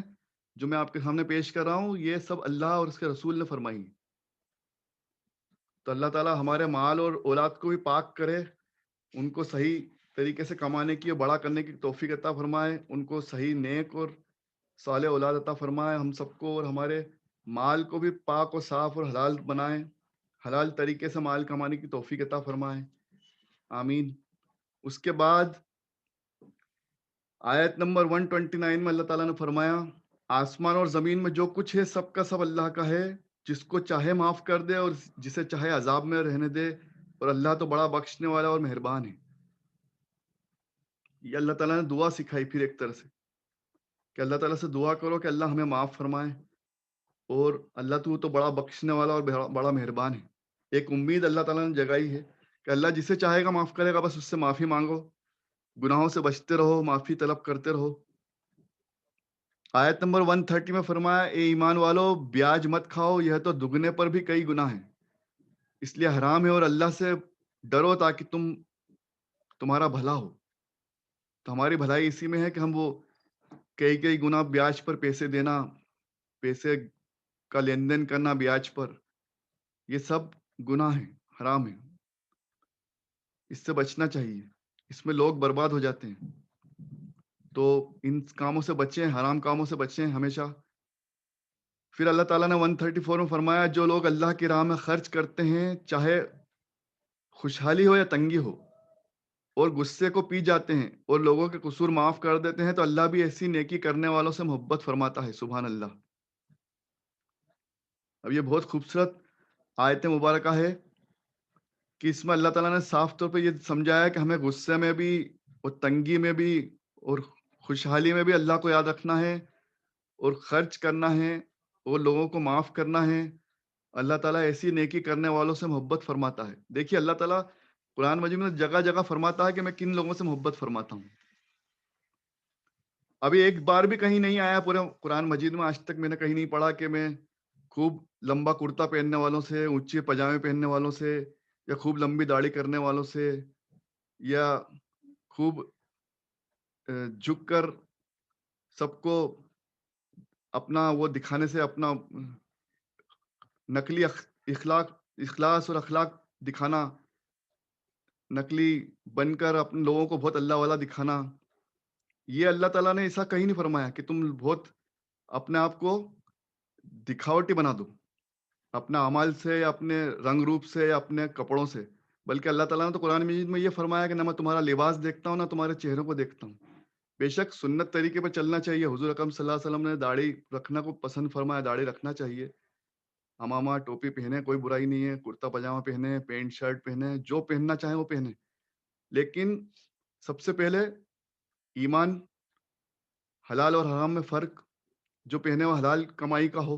A: جو میں آپ کے سامنے پیش کر رہا ہوں یہ سب اللہ اور اس کے رسول نے فرمائی. تو اللہ تعالیٰ ہمارے مال اور اولاد کو بھی پاک کرے، ان کو صحیح طریقے سے کمانے کی اور بڑا کرنے کی توفیق عطا فرمائے، ان کو صحیح نیک اور صالح اولاد عطا فرمائے ہم سب کو، اور ہمارے مال کو بھی پاک اور صاف اور حلال بنائے، حلال طریقے سے مال کمانے کی توفیق عطا فرمائے، آمین۔ اس کے بعد آیت نمبر 129 میں اللہ تعالیٰ نے فرمایا، آسمان اور زمین میں جو کچھ ہے سب کا سب اللہ کا ہے، جس کو چاہے معاف کر دے اور جسے چاہے عذاب میں رہنے دے، اور اللہ تو بڑا بخشنے والا اور مہربان ہے۔ یہ اللہ تعالیٰ نے دعا سکھائی پھر ایک طرح سے، کہ اللہ تعالیٰ سے دعا کرو کہ اللہ ہمیں معاف فرمائے، اور اللہ تو بڑا بخشنے والا اور بڑا مہربان ہے۔ ایک امید اللہ تعالیٰ نے جگائی ہے کہ اللہ جسے چاہے گا معاف کرے گا، بس اس سے معافی مانگو، گناہوں سے بچتے رہو، معافی طلب کرتے رہو۔ آیت نمبر 130 میں فرمایا، اے ایمان والو، بیاج مت کھاؤ، یہ تو دگنے پر بھی کئی گناہ ہیں، اس لیے حرام ہے، اور اللہ سے ڈرو تاکہ تمہارا بھلا ہو۔ تو ہماری بھلائی اسی میں ہے کہ ہم وہ کئی گنا بیاج پر پیسے دینا، پیسے کا لین دین کرنا بیاج پر، یہ سب گناہ ہیں، حرام ہیں، اس سے بچنا چاہیے، اس میں لوگ برباد ہو جاتے ہیں۔ تو ان کاموں سے بچیں، حرام کاموں سے بچیں ہمیشہ۔ پھر اللہ تعالیٰ نے 134 میں فرمایا، جو لوگ اللہ کی راہ میں خرچ کرتے ہیں، چاہے خوشحالی ہو یا تنگی ہو، اور غصے کو پی جاتے ہیں اور لوگوں کے قصور معاف کر دیتے ہیں، تو اللہ بھی ایسی نیکی کرنے والوں سے محبت فرماتا ہے، سبحان اللہ۔ اب یہ بہت خوبصورت آیت مبارکہ ہے کہ اس میں اللہ تعالیٰ نے صاف طور پہ یہ سمجھایا کہ ہمیں غصے میں بھی اور تنگی میں بھی اور خوشحالی میں بھی اللہ کو یاد رکھنا ہے، اور خرچ کرنا ہے، اور لوگوں کو معاف کرنا ہے۔ اللہ تعالیٰ ایسی نیکی کرنے والوں سے محبت فرماتا ہے۔ دیکھیے اللہ تعالیٰ قرآن مجید میں جگہ جگہ فرماتا ہے کہ میں کن لوگوں سے محبت فرماتا ہوں۔ ابھی ایک بار بھی کہیں نہیں آیا پورے قرآن مجید میں، آج تک میں نے کہیں نہیں پڑھا کہ میں خوب لمبا کرتا پہننے والوں سے، اونچے پجامے پہننے والوں سے، یا خوب لمبی داڑھی کرنے والوں سے، یا خوب جھک کر سب کو اپنا وہ دکھانے سے، اپنا نقلی اخلاص اور اخلاق دکھانا، نقلی بن کر اپنے لوگوں کو بہت اللہ والا دکھانا، یہ اللہ تعالیٰ نے ایسا کہیں نہیں فرمایا کہ تم بہت اپنے آپ کو دکھاوٹی بنا دو، اپنے اعمال سے یا اپنے رنگ روپ سے یا اپنے کپڑوں سے، بلکہ اللہ تعالیٰ نے تو قرآن مجید میں یہ فرمایا کہ نہ میں تمہارا لباس دیکھتا ہوں، نہ تمہارے چہروں کو دیکھتا ہوں۔ بے شک سنت طریقے پر چلنا چاہیے، حضور اکرم صلی اللہ علیہ وسلم نے داڑھی رکھنا کو پسند فرمایا، داڑھی رکھنا چاہیے، امامہ ٹوپی پہنے، کوئی برائی نہیں ہے، کرتا پاجامہ پہنے، پینٹ شرٹ پہنے، جو پہننا چاہیں وہ پہنے، لیکن سب سے پہلے ایمان، حلال اور حرام میں فرق، جو پہنے وہ حلال کمائی کا ہو،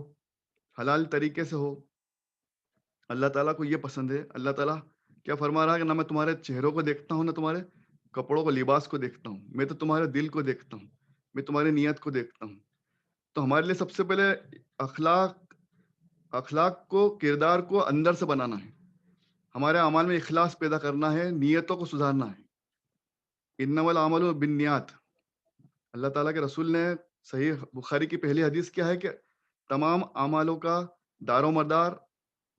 A: حلال طریقے سے ہو، اللہ تعالیٰ کو یہ پسند ہے۔ اللہ تعالیٰ کیا فرما رہا ہے کہ نہ میں تمہارے چہروں کو دیکھتا ہوں، نہ تمہارے کپڑوں کو، لباس کو دیکھتا ہوں، میں تو تمہارے دل کو دیکھتا ہوں، میں تمہاری نیت کو دیکھتا ہوں۔ تو ہمارے لیے سب سے پہلے اخلاق کو، کردار کو اندر سے بنانا ہے، ہمارے اعمال میں اخلاص پیدا کرنا ہے، نیتوں کو سدھارنا ہے۔ انما الاعمال بالنیات، اللہ تعالیٰ کے رسول نے صحیح بخاری کی پہلی حدیث کیا ہے کہ تمام اعمالوں کا دار و مدار،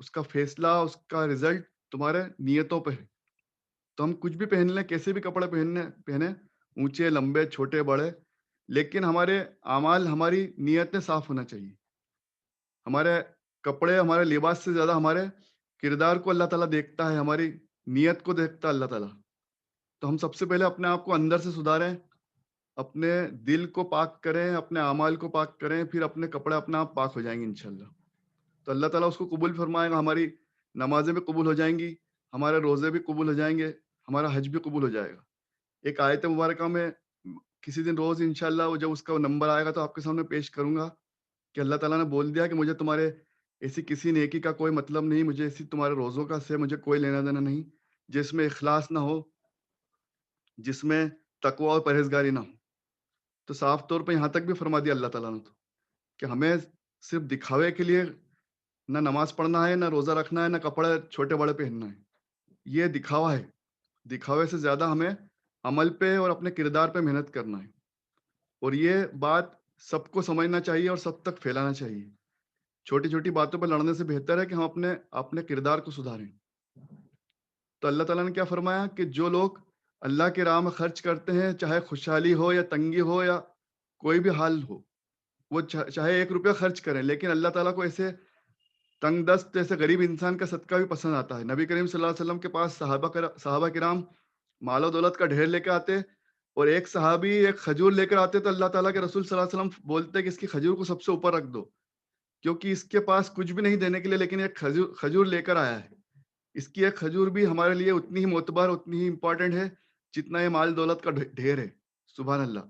A: اس کا فیصلہ، اس کا رزلٹ تمہارے نیتوں پہ ہے۔ تو ہم کچھ بھی پہن لیں، کیسے بھی کپڑے پہنے، اونچے لمبے چھوٹے بڑے، لیکن ہمارے اعمال، ہماری نیتیں صاف ہونا چاہیے۔ ہمارے کپڑے، ہمارے لباس سے زیادہ ہمارے کردار کو اللہ تعالیٰ دیکھتا ہے، ہماری نیت کو دیکھتا ہے اللہ تعالیٰ۔ تو ہم سب سے پہلے اپنے آپ کو اندر سے سدھاریں، اپنے دل کو پاک کریں، اپنے اعمال کو پاک کریں، پھر اپنے کپڑے اپنے آپ پاک ہو جائیں گے انشاءاللہ۔ تو اللہ تعالیٰ اس کو قبول فرمائے گا، ہماری نمازیں بھی قبول ہو جائیں گی، ہمارے روزے بھی قبول ہو جائیں گے، ہمارا حج بھی قبول ہو جائے گا۔ ایک آیت مبارکہ میں کسی دن روز انشاءاللہ وہ جب اس کا نمبر آئے گا تو آپ کے سامنے پیش کروں گا کہ اللہ تعالیٰ نے بول دیا کہ مجھے تمہارے ایسی کسی نیکی کا کوئی مطلب نہیں، مجھے ایسی تمہارے روزوں کا سے مجھے کوئی لینا دینا نہیں جس میں اخلاص نہ ہو، جس میں تقوی اور پرہیزگاری نہ ہو۔ تو صاف طور پہ یہاں تک بھی فرما دیا اللہ تعالیٰ نے تو کہ ہمیں صرف دکھاوے کے لیے نہ نماز پڑھنا ہے، نہ روزہ رکھنا ہے، نہ کپڑے چھوٹے بڑے پہننا ہے، یہ دکھاوا ہے۔ دکھاوے سے زیادہ ہمیں عمل پہ اور اپنے کردار پہ محنت کرنا ہے، اور یہ بات سب کو سمجھنا چاہیے اور سب تک پھیلانا چاہیے۔ چھوٹی چھوٹی باتوں پہ لڑنے سے بہتر ہے کہ ہم اپنے کردار کو سدھاریں، تو اللہ تعالیٰ نے کیا فرمایا کہ جو لوگ اللہ کی راہ میں خرچ کرتے ہیں، چاہے خوشحالی ہو یا تنگی ہو یا کوئی بھی حال ہو، وہ چاہے 1 روپیہ خرچ کریں، لیکن اللہ تعالیٰ کو ایسے تنگ دست ایسے غریب انسان کا صدقہ بھی پسند آتا ہے۔ نبی کریم صلی اللہ علیہ وسلم کے پاس صحابہ کرام مال و دولت کا ڈھیر لے کے آتے، اور ایک صحابی ایک کھجور لے کر آتے تو اللہ تعالیٰ کے رسول صلی اللہ علیہ وسلم بولتے کہ اس کی کھجور کو سب سے اوپر رکھ دو، کیونکہ اس کے پاس کچھ بھی نہیں دینے کے لیے، لیکن ایک کھجور لے کر آیا ہے۔ اس کی ایک کھجور بھی ہمارے لیے اتنی ہی معتبر، اتنی ہی امپورٹنٹ ہے جتنا یہ مال دولت کا ڈھیر ہے۔ سبحان اللہ۔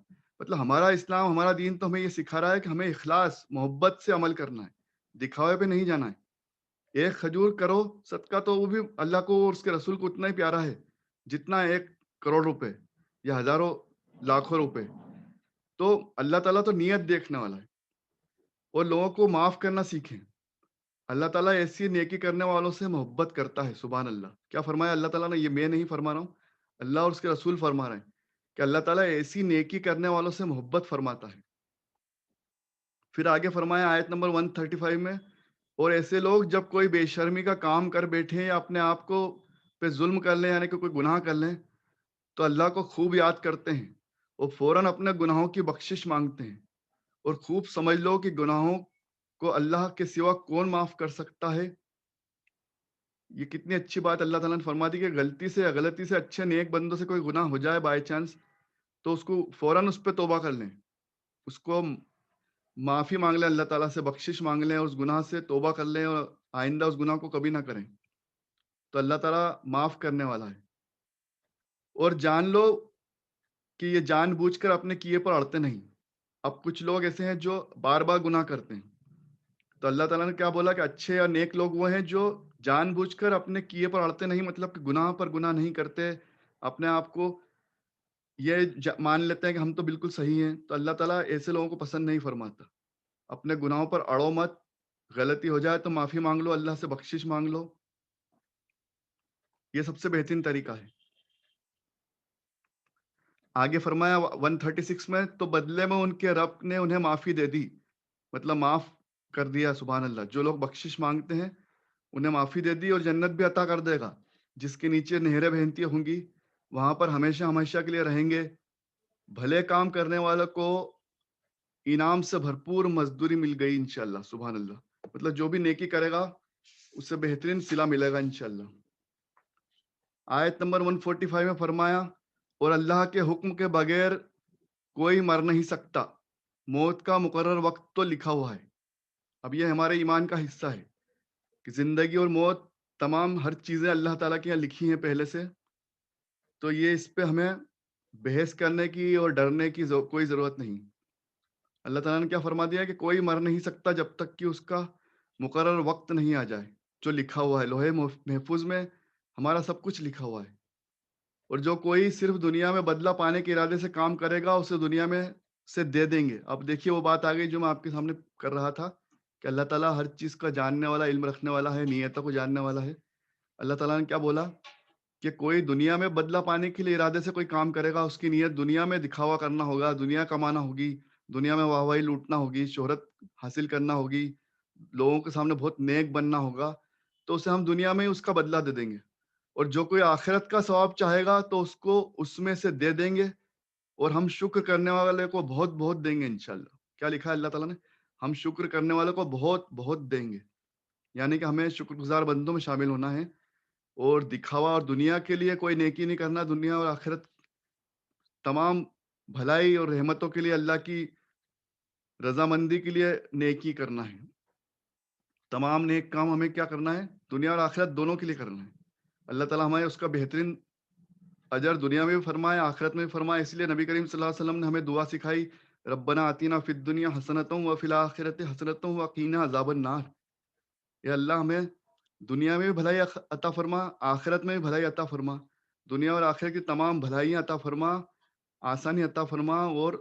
A: مطلب ہمارا اسلام، ہمارا دین تو ہمیں یہ سکھا رہا ہے کہ ہمیں اخلاص، محبت سے عمل کرنا ہے، دکھاوے پہ نہیں جانا ہے۔ ایک کھجور کرو صدقہ تو وہ بھی اللہ کو اور اس کے رسول کو اتنا ہی پیارا ہے جتنا 1 کروڑ روپے یا ہزاروں لاکھوں روپے۔ تو اللہ تعالیٰ تو نیت دیکھنے والا ہے، اور لوگوں کو معاف کرنا سیکھیں۔ اللہ تعالیٰ ایسی نیکی کرنے والوں سے محبت کرتا ہے۔ سبحان اللہ۔ کیا فرمایا اللہ تعالیٰ نے؟ یہ میں نہیں فرما رہا ہوں، اللہ اور اس کے رسول فرما رہے ہیں کہ اللہ تعالیٰ ایسی نیکی کرنے والوں سے محبت فرماتا ہے۔ پھر آگے فرمایا آیت نمبر 135 میں، اور ایسے لوگ جب کوئی بے شرمی کا کام کر بیٹھیں یا اپنے آپ کو پہ ظلم کر لیں، یعنی کہ کوئی گناہ کر لیں، تو اللہ کو خوب یاد کرتے ہیں اور فوراً اپنے گناہوں کی بخشش مانگتے ہیں، اور خوب سمجھ لو کہ گناہوں کو اللہ کے سوا کون معاف کر سکتا ہے۔ یہ کتنی اچھی بات اللہ تعالیٰ نے فرما دی کہ غلطی سے یا غلطی سے اچھے نیک بندوں سے کوئی گناہ ہو جائے بائی چانس، تو اس کو فوراً اس پہ توبہ کر لیں، اس کو معافی مانگ لیں، اللہ تعالیٰ سے بخشش مانگ لیں، اور اس گناہ سے توبہ کر لیں اور آئندہ اس گناہ کو کبھی نہ کریں، تو اللہ تعالیٰ معاف کرنے والا ہے۔ اور جان لو کہ یہ جان بوجھ کر اپنے کیے پر اڑتے نہیں۔ اب کچھ لوگ ایسے ہیں جو بار بار گناہ کرتے ہیں، تو اللہ تعالیٰ نے کیا بولا کہ اچھے اور نیک لوگ وہ ہیں جو جان بوجھ کر اپنے کیے پر اڑتے نہیں، مطلب کہ گناہ پر گناہ نہیں کرتے، اپنے آپ کو یہ مان لیتے ہیں کہ ہم تو بالکل صحیح ہیں۔ تو اللہ تعالیٰ ایسے لوگوں کو پسند نہیں فرماتا۔ اپنے گناہوں پر اڑو مت، غلطی ہو جائے تو معافی مانگ لو، اللہ سے بخشش مانگ لو، یہ سب سے بہترین طریقہ ہے۔ آگے فرمایا 136 میں، تو بدلے میں ان کے رب نے انہیں معافی دے دی، مطلب معاف کر دیا۔ سبحان اللہ۔ جو لوگ بخشش مانگتے ہیں انہیں معافی دے دی، اور جنت بھی عطا کر دے گا جس کے نیچے نہریں بہتی ہوں گی، وہاں پر ہمیشہ ہمیشہ کے لیے رہیں گے۔ بھلے کام کرنے والوں کو انعام سے بھرپور مزدوری مل گئی انشاءاللہ۔ سبحان اللہ۔ مطلب جو بھی نیکی کرے گا اس سے بہترین صلہ ملے گا انشاءاللہ۔ آیت نمبر 145 میں فرمایا، اور اللہ کے حکم کے بغیر کوئی مر نہیں سکتا، موت کا مقرر وقت تو لکھا ہوا ہے۔ اب یہ ہمارے ایمان کا حصہ ہے کہ زندگی اور موت، تمام ہر چیزیں اللہ تعالیٰ کی یہاں لکھی ہیں پہلے سے، تو یہ اس پہ ہمیں بحث کرنے کی اور ڈرنے کی کوئی ضرورت نہیں۔ اللہ تعالیٰ نے کیا فرما دیا کہ کوئی مر نہیں سکتا جب تک کہ اس کا مقرر وقت نہیں آ جائے، جو لکھا ہوا ہے لوہے محفوظ میں، ہمارا سب کچھ لکھا ہوا ہے۔ اور جو کوئی صرف دنیا میں بدلہ پانے کے ارادے سے کام کرے گا اسے دنیا میں سے دے دیں گے۔ اب دیکھیے وہ بات آ گئی جو میں آپ کے سامنے کر رہا تھا کہ اللہ تعالیٰ ہر چیز کا جاننے والا، علم رکھنے والا ہے، نیتوں کو جاننے والا ہے۔ اللہ تعالیٰ نے کیا بولا کہ کوئی دنیا میں بدلہ پانے کے لیے ارادے سے کوئی کام کرے گا، اس کی نیت دنیا میں دکھاوا کرنا ہوگا، دنیا کمانا ہوگی، دنیا میں واہواہی لوٹنا ہوگی، شہرت حاصل کرنا ہوگی، لوگوں کے سامنے بہت نیک بننا ہوگا، تو اسے ہم دنیا میں ہی اس کا بدلہ دے دیں گے۔ اور جو کوئی آخرت کا ثواب چاہے گا تو اس کو اس میں سے دے دیں گے، اور ہم شکر کرنے والے کو بہت بہت دیں گے انشاءاللہ۔ کیا لکھا ہے اللہ تعالیٰ نے؟ ہم شکر کرنے والے کو بہت بہت دیں گے، یعنی کہ ہمیں شکر گزار بندوں میں شامل ہونا ہے، اور دکھاوا اور دنیا کے لیے کوئی نیکی نہیں کرنا۔ دنیا اور آخرت تمام بھلائی اور رحمتوں کے لیے، اللہ کی رضامندی کے لیے نیکی کرنا ہے۔ تمام نیک کام ہمیں کیا کرنا ہے؟ دنیا اور آخرت دونوں کے لیے کرنا ہے۔ اللہ تعالیٰ ہمیں اس کا بہترین اجر دنیا میں بھی فرمائے، آخرت میں بھی فرمائے۔ اس لیے نبی کریم صلی اللہ علیہ وسلم نے ہمیں دعا سکھائی، ربنا آتینا فی الدنیا حسنۃ وفی الآخرۃ حسنۃ وقینا عذاب النار۔ اے اللہ ہمیں دنیا میں بھی بھلائی عطا فرما، آخرت میں بھی بھلائی عطا فرما، دنیا اور آخرت کی تمام بھلائیاں عطا فرما، آسانی عطا فرما، اور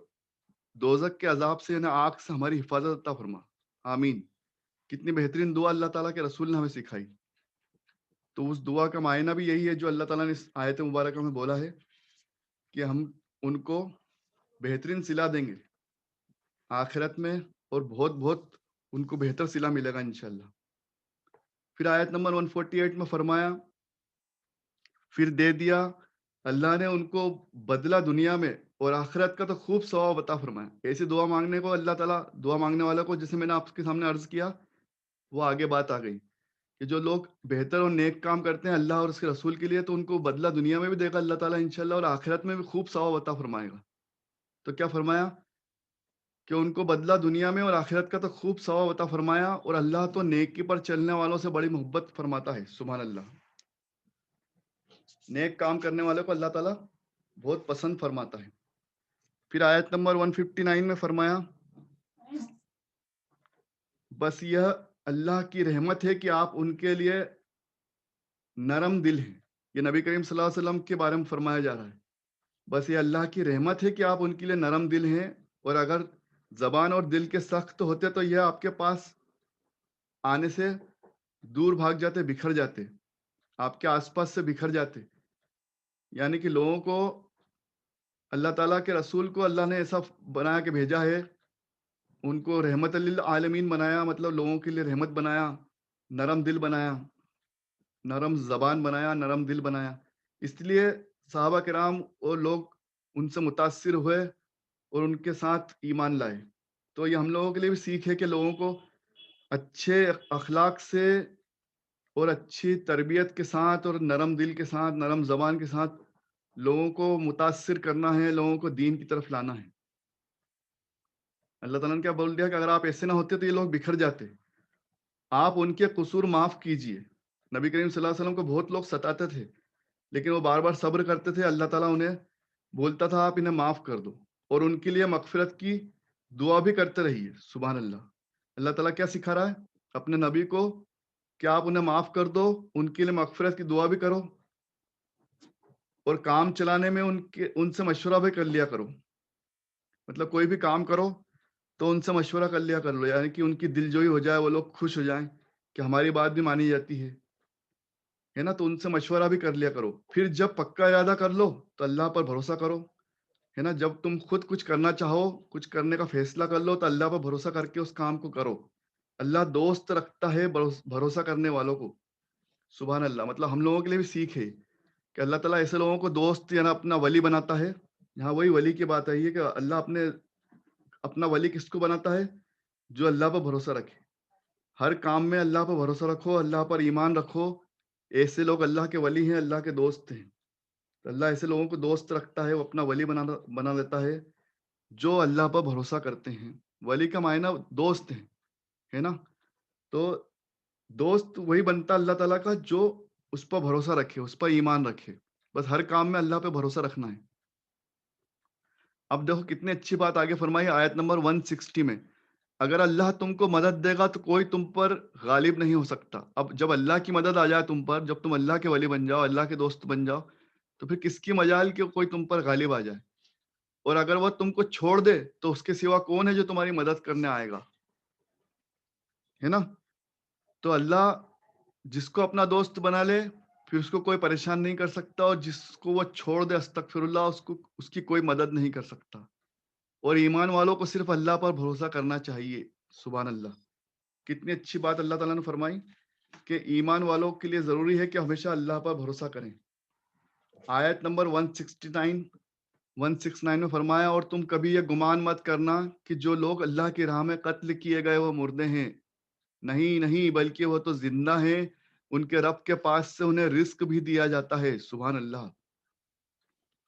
A: دوزخ کے عذاب سے، یعنی آگ سے ہماری حفاظت عطا فرما۔ آمین۔ کتنی بہترین دعا اللہ تعالیٰ کے رسول نے ہمیں سکھائی۔ تو اس دعا کا معنی بھی یہی ہے جو اللہ تعالیٰ نے اس آیت مبارکہ میں بولا ہے کہ ہم ان کو بہترین صلہ دیں گے آخرت میں، اور بہت بہت ان کو بہتر صلہ ملے گا انشاءاللہ۔ پھر آیت نمبر 148 میں فرمایا، پھر دے دیا، اللہ نے ان کو بدلہ دنیا میں اور آخرت کا تو خوب ثواب عطا فرمایا. ایسی دعا مانگنے کو اللہ تعالیٰ، دعا مانگنے والوں کو، جیسے میں نے آپ کے سامنے عرض کیا، وہ آگے بات آ گئی کہ جو لوگ بہتر اور نیک کام کرتے ہیں اللہ اور اس کے رسول کے لیے، تو ان کو بدلہ دنیا میں بھی دے گا اللہ تعالیٰ انشاءاللہ، اور آخرت میں بھی خوب ثواب عطا فرمائے گا. تو کیا فرمایا کہ ان کو بدلہ دنیا میں اور آخرت کا تو خوب ثواب عطا فرمایا، اور اللہ تو نیکی پر چلنے والوں سے بڑی محبت فرماتا ہے. سبحان اللہ. نیک کام کرنے والوں کو اللہ تعالیٰ بہت پسند فرماتا ہے. پھر آیت نمبر 159 میں فرمایا، بس یہ اللہ کی رحمت ہے کہ آپ ان کے لیے نرم دل ہیں. یہ نبی کریم صلی اللہ علیہ وسلم کے بارے میں فرمایا جا رہا ہے. بس یہ اللہ کی رحمت ہے کہ آپ ان کے لیے نرم دل ہیں، اور اگر زبان اور دل کے سخت ہوتے تو یہ آپ کے پاس آنے سے دور بھاگ جاتے، بکھر جاتے، آپ کے آس پاس سے بکھر جاتے. یعنی کہ لوگوں کو، اللہ تعالیٰ کے رسول کو اللہ نے ایسا بنا کے بھیجا ہے، ان کو رحمت للعالمین بنایا، مطلب لوگوں کے لیے رحمت بنایا، نرم دل بنایا، نرم زبان بنایا، نرم دل بنایا. اس لیے صحابہ کرام اور لوگ ان سے متاثر ہوئے اور ان کے ساتھ ایمان لائے. تو یہ ہم لوگوں کے لیے بھی سیکھ ہے کہ لوگوں کو اچھے اخلاق سے اور اچھی تربیت کے ساتھ اور نرم دل کے ساتھ، نرم زبان کے ساتھ لوگوں کو متاثر کرنا ہے، لوگوں کو دین کی طرف لانا ہے. اللہ تعالیٰ نے کیا بول دیا کہ اگر آپ ایسے نہ ہوتے تو یہ لوگ بکھر جاتے. آپ ان کے قصور معاف کیجئے. نبی کریم صلی اللہ علیہ وسلم کو بہت لوگ ستاتے تھے، لیکن وہ بار بار صبر کرتے تھے. اللہ تعالیٰ انہیں بولتا تھا آپ انہیں معاف کر دو، اور ان کے لیے مغفرت کی دعا بھی کرتے رہیے. سبحان اللہ. اللہ تعالیٰ کیا سکھا رہا ہے اپنے نبی کو کہ آپ انہیں معاف کر دو، ان کے لیے مغفرت کی دعا بھی کرو، اور کام چلانے میں ان سے مشورہ بھی کر لیا کرو. مطلب کوئی بھی کام کرو تو ان سے مشورہ کر لیا کر لو، یعنی کہ ان کی دل جوئی ہو جائے، وہ لوگ خوش ہو جائیں کہ ہماری بات بھی مانی جاتی ہے نا. تو ان سے مشورہ بھی کر لیا کرو. پھر جب پکا ارادہ کر لو تو اللہ پر بھروسہ کرو، ہے نا. جب تم خود کچھ کرنا چاہو، کچھ کرنے کا فیصلہ کر لو، تو اللہ پر بھروسہ کر کے اس کام کو کرو. اللہ دوست رکھتا ہے بھروسہ کرنے والوں کو. سبحان اللہ. مطلب ہم لوگوں کے لیے بھی سیکھ ہے کہ اللہ تعالیٰ ایسے لوگوں کو دوست یا نا اپنا ولی بناتا ہے. یہاں وہی ولی کی بات آئی ہے کہ اللہ اپنا ولی کس کو بناتا ہے؟ جو اللہ پر بھروسہ رکھے. ہر کام میں اللہ پر بھروسہ رکھو، اللہ پر ایمان رکھو. ایسے لوگ اللہ کے ولی ہیں، اللہ کے دوست ہیں. تو اللہ ایسے لوگوں کو دوست رکھتا ہے، وہ اپنا ولی بنا لیتا ہے جو اللہ پر بھروسہ کرتے ہیں. ولی کا معنی دوست ہے نا. تو دوست وہی بنتا اللہ تعالیٰ کا جو اس پر بھروسہ رکھے، اس پر ایمان رکھے. بس ہر کام میں اللہ پہ بھروسہ رکھنا ہے. اب دیکھو کتنی اچھی بات آگے فرمائی آیت نمبر 160 میں. اگر اللہ تم کو مدد دے گا تو کوئی تم پر غالب نہیں ہو سکتا. اب جب اللہ کی مدد آ جائے تم پر، جب تم اللہ کے ولی بن جاؤ، اللہ کے دوست بن جاؤ، تو پھر کس کی مجال کہ کوئی تم پر غالب آ جائے. اور اگر وہ تم کو چھوڑ دے تو اس کے سوا کون ہے جو تمہاری مدد کرنے آئے گا، ہے نا. تو اللہ جس کو اپنا دوست بنا لے پھر اس کو کوئی پریشان نہیں کر سکتا، اور جس کو وہ چھوڑ دے استغفر اللہ، اس کی کوئی مدد نہیں کر سکتا. اور ایمان والوں کو صرف اللہ پر بھروسہ کرنا چاہیے. سبحان اللہ. کتنی اچھی بات اللہ تعالیٰ نے فرمائی کہ ایمان والوں کے لیے ضروری ہے کہ ہمیشہ اللہ پر بھروسہ کریں. آیت نمبر 169 میں فرمایا، اور تم کبھی یہ گمان مت کرنا کہ جو لوگ اللہ کی راہ میں قتل کیے گئے وہ مردے ہیں. نہیں نہیں، بلکہ وہ تو زندہ ہیں، ان کے رب کے پاس سے انہیں رزق بھی دیا جاتا ہے. سبحان اللہ.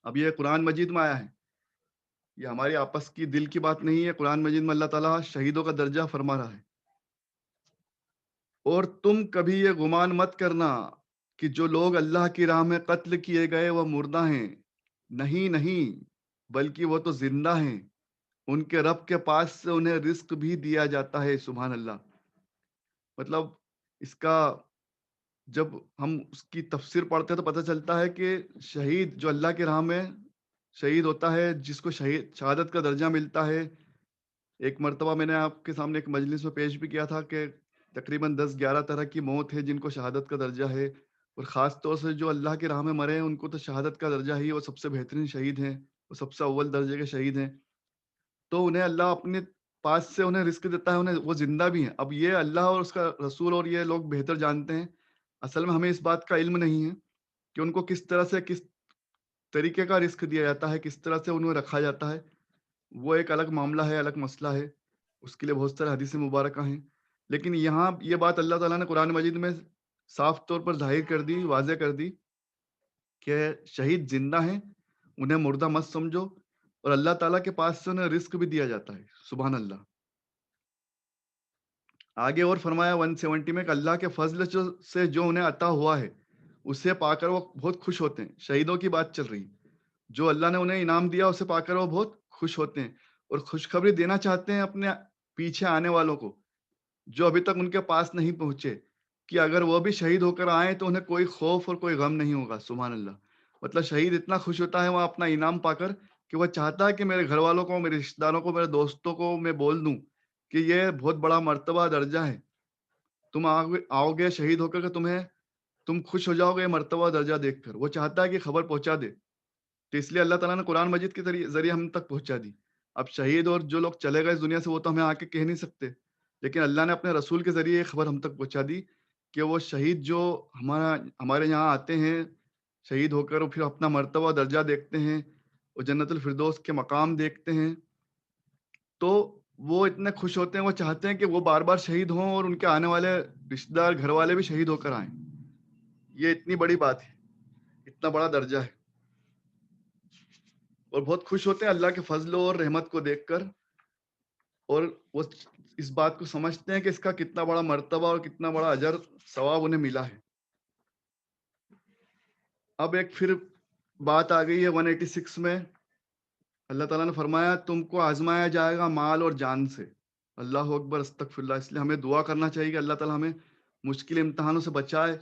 A: اب یہ قرآن مجید میں آیا ہے، یہ ہماری آپس کی دل کی بات نہیں ہے. قرآن مجید میں اللہ تعالیٰ شہیدوں کا درجہ فرما رہا ہے. اور تم کبھی یہ گمان مت کرنا کہ جو لوگ اللہ کی راہ میں قتل کیے گئے وہ مردہ ہیں. نہیں نہیں، بلکہ وہ تو زندہ ہیں، ان کے رب کے پاس سے انہیں رزق بھی دیا جاتا ہے. سبحان اللہ. مطلب اس کا جب ہم اس کی تفسیر پڑھتے ہیں تو پتہ چلتا ہے کہ شہید جو اللہ کی راہ میں شہید ہوتا ہے، جس کو شہادت کا درجہ ملتا ہے. ایک مرتبہ میں نے آپ کے سامنے ایک مجلس میں پیش بھی کیا تھا کہ تقریباً 10-11 طرح کی موت ہے جن کو شہادت کا درجہ ہے، اور خاص طور سے جو اللہ کی راہ میں مرے ہیں ان کو تو شہادت کا درجہ ہی، وہ سب سے بہترین شہید ہیں، وہ سب سے اول درجے کے شہید ہیں. تو انہیں اللہ اپنے پاس سے انہیں رزق دیتا ہے، انہیں وہ زندہ بھی ہیں. اب یہ اللہ اور اس کا رسول اور یہ لوگ بہتر جانتے ہیں. اصل میں ہمیں اس بات کا علم نہیں ہے. کہ ان کو کس طرح سے کس طریقے کا رزق دیا جاتا ہے, کس طرح سے انہیں رکھا جاتا ہے, وہ ایک الگ معاملہ ہے, الگ مسئلہ ہے. اس کے لیے بہت سارے حدیث مبارکہ ہیں. لیکن یہاں یہ بات اللہ تعالیٰ نے قرآن مجید میں صاف طور پر ظاہر کر دی, واضح کر دی کہ شہید زندہ ہیں, انہیں مردہ مت سمجھو, اور اللہ تعالیٰ کے پاس سے انہیں رزق بھی دیا جاتا ہے. سبحان اللہ. آگے اور فرمایا 170 میں کہ اللہ کے فضل سے جو انہیں عطا ہوا ہے اسے پا کر وہ بہت خوش ہوتے ہیں. شہیدوں کی بات چل رہی, جو اللہ نے انہیں انعام دیا اسے پا کر وہ بہت خوش ہوتے ہیں, اور خوشخبری دینا چاہتے ہیں اپنے پیچھے آنے والوں کو جو ابھی تک ان کے پاس نہیں پہنچے, کہ اگر وہ بھی شہید ہو کر آئیں تو انہیں کوئی خوف اور کوئی غم نہیں ہوگا. سبحان اللہ. مطلب شہید اتنا خوش ہوتا ہے وہاں اپنا انعام پا کر کہ وہ چاہتا ہے کہ میرے گھر والوں کو, میرے رشتہ داروں کو, میرے دوستوں کو میں بول دوں کہ یہ بہت بڑا مرتبہ درجہ ہے, تم آؤ گے شہید ہو کر, کہ تم خوش ہو جاؤ گے یہ مرتبہ درجہ دیکھ کر. وہ چاہتا ہے کہ خبر پہنچا دے, تو اس لیے اللہ تعالیٰ نے قرآن مجید کے ذریعے ہم تک پہنچا دی. اب شہید اور جو لوگ چلے گئے اس دنیا سے وہ تو ہمیں آ کے کہہ نہیں سکتے, لیکن اللہ نے اپنے رسول کے ذریعے یہ خبر ہم تک پہنچا دی کہ وہ شہید جو ہمارے یہاں آتے ہیں شہید ہو کر, پھر اپنا مرتبہ درجہ دیکھتے ہیں اور جنت الفردوس کے مقام دیکھتے ہیں, تو وہ اتنے خوش ہوتے ہیں, وہ چاہتے ہیں کہ وہ بار بار شہید ہوں اور ان کے آنے والے رشتہ دار گھر والے بھی شہید ہو کر آئیں. یہ اتنی بڑی بات ہے, اتنا بڑا درجہ ہے, اور بہت خوش ہوتے ہیں اللہ کے فضل اور رحمت کو دیکھ کر, اور وہ اس بات کو سمجھتے ہیں کہ اس کا کتنا بڑا مرتبہ اور کتنا بڑا اجر ثواب انہیں ملا ہے. اب ایک پھر بات آ گئی ہے 186 میں. اللہ تعالیٰ نے فرمایا تم کو آزمایا جائے گا مال اور جان سے. اللہ اکبر, استغفر اللہ. اس لیے ہمیں دعا کرنا چاہیے کہ اللہ تعالیٰ ہمیں مشکل امتحانوں سے بچائے,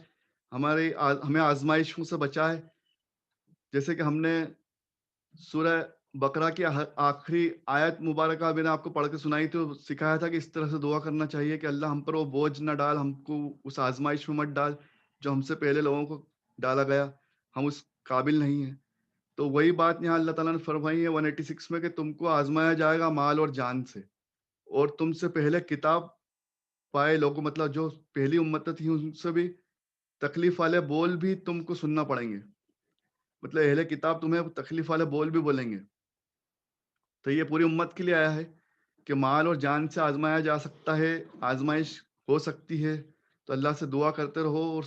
A: ہمیں آزمائشوں سے بچائے. جیسے کہ ہم نے سورہ بقرہ کی آخری آیت مبارکہ میں نے آپ کو پڑھ کے سنائی تھی, تو سکھایا تھا کہ اس طرح سے دعا کرنا چاہیے کہ اللہ ہم پر وہ بوجھ نہ ڈال, ہم کو اس آزمائش میں مت ڈال جو ہم سے پہلے لوگوں کو ڈالا گیا, ہم اس قابل نہیں ہیں. تو وہی بات یہاں اللہ تعالیٰ نے فرمائی ہے 186 میں کہ تم کو آزمایا جائے گا مال اور جان سے, اور تم سے پہلے کتاب پائے لوگوں, مطلب جو پہلی امتیں تھیں ان سے بھی تکلیف والے بول بھی تم کو سننا پڑیں گے. مطلب اہل کتاب تمہیں تکلیف والے بول بھی بولیں گے. تو یہ پوری امت کے لیے آیا ہے کہ مال اور جان سے آزمایا جا سکتا ہے, آزمائش ہو سکتی ہے. تو اللہ سے دعا کرتے رہو اور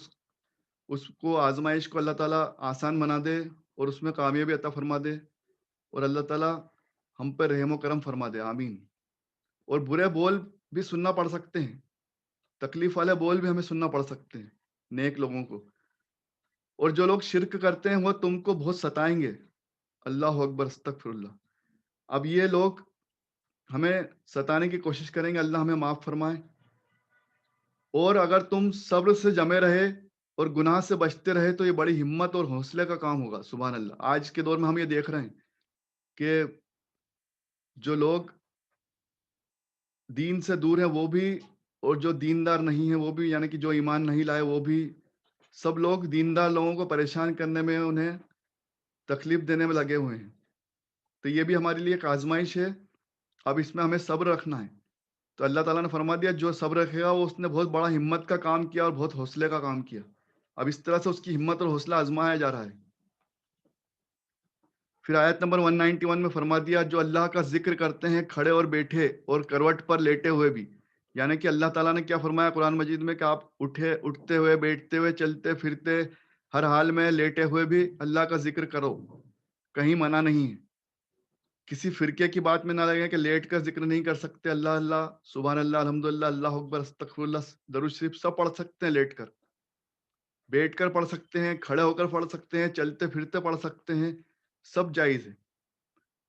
A: اس کو آزمائش کو اللہ تعالیٰ آسان بنا دے اور اس میں کامیابی عطا فرما دے, اور اللہ تعالیٰ ہم پر رحم و کرم فرما دے. آمین. اور برے بول بھی سننا پڑ سکتے ہیں, تکلیف والے بول بھی ہمیں سننا پڑ سکتے ہیں نیک لوگوں کو. اور جو لوگ شرک کرتے ہیں وہ تم کو بہت ستائیں گے. اللہ اکبر, استغفر اللہ. اب یہ لوگ ہمیں ستانے کی کوشش کریں گے, اللہ ہمیں معاف فرمائے. اور اگر تم صبر سے جمے رہے اور گناہ سے بچتے رہے تو یہ بڑی ہمت اور حوصلے کا کام ہوگا. سبحان اللہ. آج کے دور میں ہم یہ دیکھ رہے ہیں کہ جو لوگ دین سے دور ہیں وہ بھی, اور جو دیندار نہیں ہیں وہ بھی, یعنی کہ جو ایمان نہیں لائے وہ بھی, سب لوگ دیندار لوگوں کو پریشان کرنے میں, انہیں تکلیف دینے میں لگے ہوئے ہیں. تو یہ بھی ہمارے لیے ایک آزمائش ہے. اب اس میں ہمیں صبر رکھنا ہے. تو اللہ تعالیٰ نے فرما دیا جو صبر رکھے گا وہ اس نے بہت بڑا ہمت کا کام کیا اور بہت حوصلے کا کام کیا. اب اس طرح سے اس کی ہمت اور حوصلہ آزمایا جا رہا ہے. پھر آیت نمبر 191 میں فرما دیا جو اللہ کا ذکر کرتے ہیں کھڑے اور بیٹھے اور کروٹ پر لیٹے ہوئے بھی. یعنی کہ اللہ تعالیٰ نے کیا فرمایا قرآن مجید میں کہ آپ اٹھتے ہوئے, بیٹھتے ہوئے, چلتے پھرتے, ہر حال میں لیٹے ہوئے بھی اللہ کا ذکر کرو. کہیں منع نہیں ہے. کسی فرقے کی بات میں نہ لگے کہ لیٹ کر ذکر نہیں کر سکتے. اللہ اللہ, سبحان اللہ, الحمدللہ, اللہ اکبر, استغفر اللہ, درود شریف سب پڑھ سکتے ہیں لیٹ کر, بیٹھ کر پڑھ سکتے ہیں, کھڑے ہو کر پڑھ سکتے ہیں, چلتے پھرتے پڑھ سکتے ہیں, سب جائز ہے.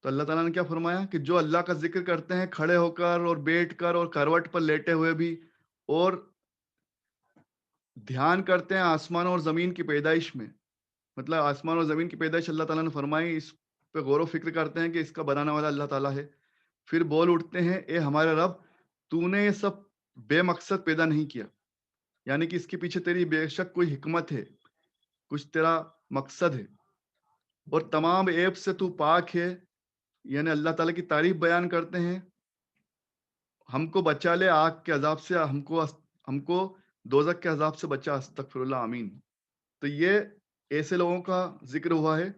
A: تو اللہ تعالیٰ نے کیا فرمایا کہ جو اللہ کا ذکر کرتے ہیں کھڑے ہو کر اور بیٹھ کر اور کروٹ پر لیٹے ہوئے بھی, اور دھیان کرتے ہیں آسمان اور زمین کی پیدائش میں. مطلب آسمان اور زمین کی پیدائش اللہ تعالیٰ نے فرمائی, اس پہ غور و فکر کرتے ہیں کہ اس کا بنانے والا اللہ تعالیٰ ہے. پھر بول اٹھتے ہیں اے ہمارے رب, تو نے یہ سب بے مقصد پیدا نہیں کیا, یعنی کہ اس کے پیچھے تیری بے شک کوئی حکمت ہے, کچھ تیرا مقصد ہے, اور تمام عیب سے تو پاک ہے. یعنی اللہ تعالیٰ کی تعریف بیان کرتے ہیں, ہم کو بچا لے آگ کے عذاب سے, ہم کو دوزخ کے عذاب سے بچا, استغفر اللہ, آمین. تو یہ ایسے لوگوں کا ذکر ہوا ہے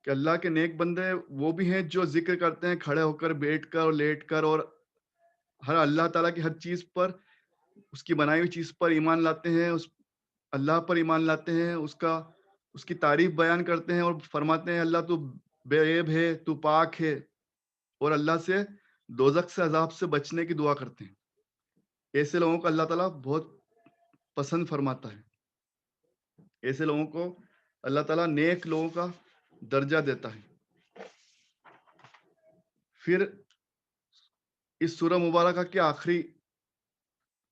A: کہ اللہ کے نیک بندے وہ بھی ہیں جو ذکر کرتے ہیں کھڑے ہو کر، بیٹھ کر اور لیٹ کر، اور ہر اللہ تعالیٰ کی ہر چیز پر، اس کی بنائی ہوئی چیز پر ایمان لاتے ہیں، اس اللہ پر ایمان لاتے ہیں، اس کی تعریف بیان کرتے ہیں اور فرماتے ہیں اللہ تو بے عیب ہے، تو پاک ہے، اور اللہ سے دوزخ سے عذاب سے بچنے کی دعا کرتے ہیں۔ ایسے لوگوں کو اللہ تعالیٰ بہت پسند فرماتا ہے، ایسے لوگوں کو اللہ تعالیٰ نیک لوگوں کا درجہ دیتا ہے۔ پھر اس سورہ مبارکہ کے آخری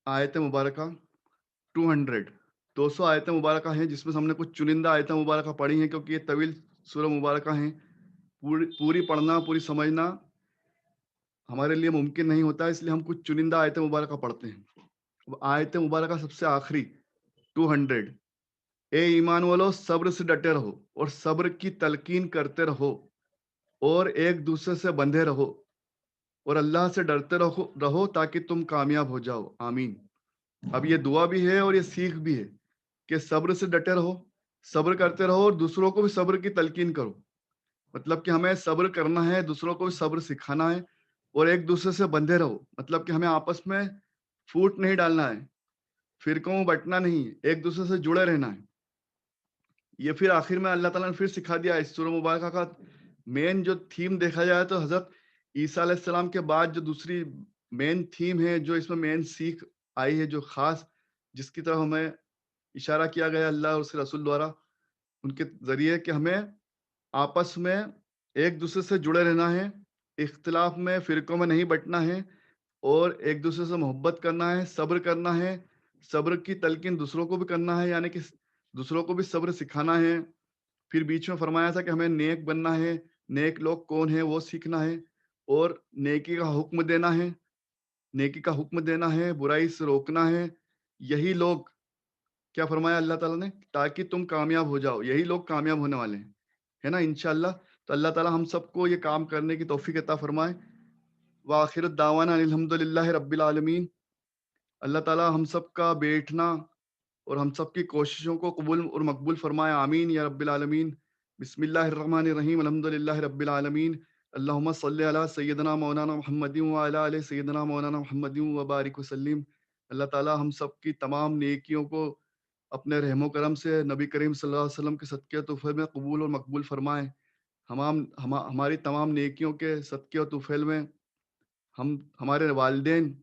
A: آیت مبارکہ 200 200 آیتیں مبارکہ ہیں، جس میں سے ہم نے کچھ چنندہ آیتیں مبارکہ پڑھی ہیں، کیونکہ یہ طویل سورہ مبارکہ ہیں، پوری پڑھنا، پوری سمجھنا ہمارے لیے ممکن نہیں ہوتا، اس لیے ہم کچھ چنندہ آیتیں مبارکہ پڑھتے ہیں۔ اب آیت مبارکہ سب سے آخری 200، اے ایمان والو صبر سے ڈٹے رہو اور صبر کی تلقین کرتے رہو اور ایک دوسرے سے بندھے رہو اور اللہ سے ڈرتے رہو تاکہ تم کامیاب ہو جاؤ، آمین۔ اب یہ دعا بھی ہے اور یہ سیکھ بھی ہے کہ صبر سے ڈٹے رہو، صبر کرتے رہو اور دوسروں کو بھی صبر کی تلقین کرو، مطلب کہ ہمیں صبر کرنا ہے، دوسروں کو بھی صبر سکھانا ہے، اور ایک دوسرے سے بندھے رہو، مطلب کہ ہمیں آپس میں پھوٹ نہیں ڈالنا ہے، فرقوں میں بٹنا نہیں، ایک دوسرے سے جڑے رہنا ہے۔ یہ پھر آخر میں اللہ تعالیٰ نے پھر سکھا دیا اس سورہ مبارکہ کا مین جو تھیم دیکھا جائے تو حضرت عیسیٰ علیہ السلام کے بعد جو دوسری مین تھیم ہے، جو اس میں مین سیکھ آئی ہے، جو خاص جس کی طرف ہمیں اشارہ کیا گیا اللہ اور اس کے رسول دوارا ان کے ذریعے، کہ ہمیں آپس میں ایک دوسرے سے جڑے رہنا ہے، اختلاف میں فرقوں میں نہیں بٹنا ہے، اور ایک دوسرے سے محبت کرنا ہے، صبر کرنا ہے، صبر کی تلقین دوسروں کو بھی کرنا ہے، یعنی کہ دوسروں کو بھی صبر سکھانا ہے۔ پھر بیچ میں فرمایا تھا کہ ہمیں نیک بننا ہے، نیک لوگ کون ہیں وہ سیکھنا ہے، اور نیکی کا حکم دینا ہے، نیکی کا حکم دینا ہے، برائی سے روکنا ہے۔ یہی لوگ، کیا فرمایا اللہ تعالیٰ نے، تاکہ تم کامیاب ہو جاؤ، یہی لوگ کامیاب ہونے والے ہیں، ہے نا، انشاءاللہ۔ تو اللہ تعالیٰ ہم سب کو یہ کام کرنے کی توفیق عطا فرمائے۔ وآخر الدعوانا ان الحمد للہ رب العالمین۔ اللہ تعالیٰ ہم سب کا بیٹھنا اور ہم سب کی کوششوں کو قبول اور مقبول فرمائے، آمین یا رب العالمین۔ بسم اللہ الرحمن الرحیم، الحمد للہ رب العالمین، اللہم صلی علی سیدنا مولانا محمد وعلی آل سیدنا مولانا محمد وبارک وسلم۔ اللہ تعالیٰ ہم سب کی تمام نیکیوں کو اپنے رحم و کرم سے نبی کریم صلی اللہ علیہ وسلم کے صدقے و طفیل میں قبول اور مقبول فرمائے۔ ہماری تمام نیکیوں کے صدقے و طفیل میں ہمارے والدین،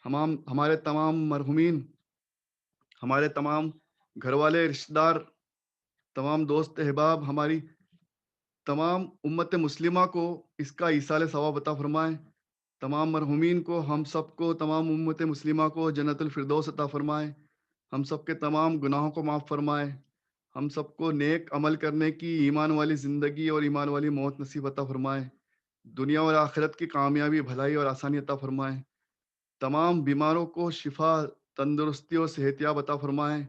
A: ہمارے تمام مرحومین، ہمارے تمام گھر والے، رشتہ دار، تمام دوست احباب، ہماری تمام امت مسلمہ کو اس کا ایصال ثواب عطا فرمائے۔ تمام مرحومین کو، ہم سب کو، تمام امت مسلمہ کو جنت الفردوس عطا فرمائے۔ ہم سب کے تمام گناہوں کو معاف فرمائے۔ ہم سب کو نیک عمل کرنے کی، ایمان والی زندگی اور ایمان والی موت نصیب عطا فرمائے۔ دنیا اور آخرت کی کامیابی، بھلائی اور آسانی عطا فرمائے۔ تمام بیماروں کو شفا، تندرستی اور صحت یاب عطا فرمائے۔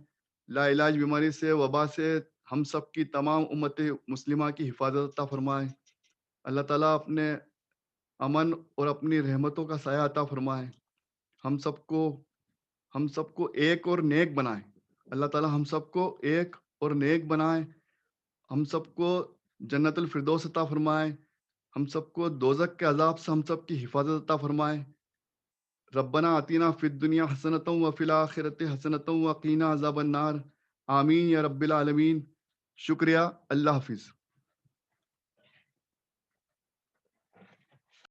A: لا علاج بیماری سے، وبا سے ہم سب کی تمام امت مسلمہ کی حفاظت عطا فرمائے۔ اللہ تعالیٰ اپنے امن اور اپنی رحمتوں کا سایہ عطا فرمائے۔ ہم سب کو ایک اور نیک بنائے۔ اللہ تعالیٰ ہم سب کو ایک اور نیک بنائے، ہم سب کو جنت الفردوس عطا فرمائے، ہم سب کو دوزخ کے عذاب سے ہم سب کی حفاظت عطا فرمائے۔ ربنا آتینا فی الدنیا حسنۃ وفی الآخرۃ حسنۃ وقینا عذاب النار، آمین یا رب العالمین۔ شکریہ، اللہ حافظ۔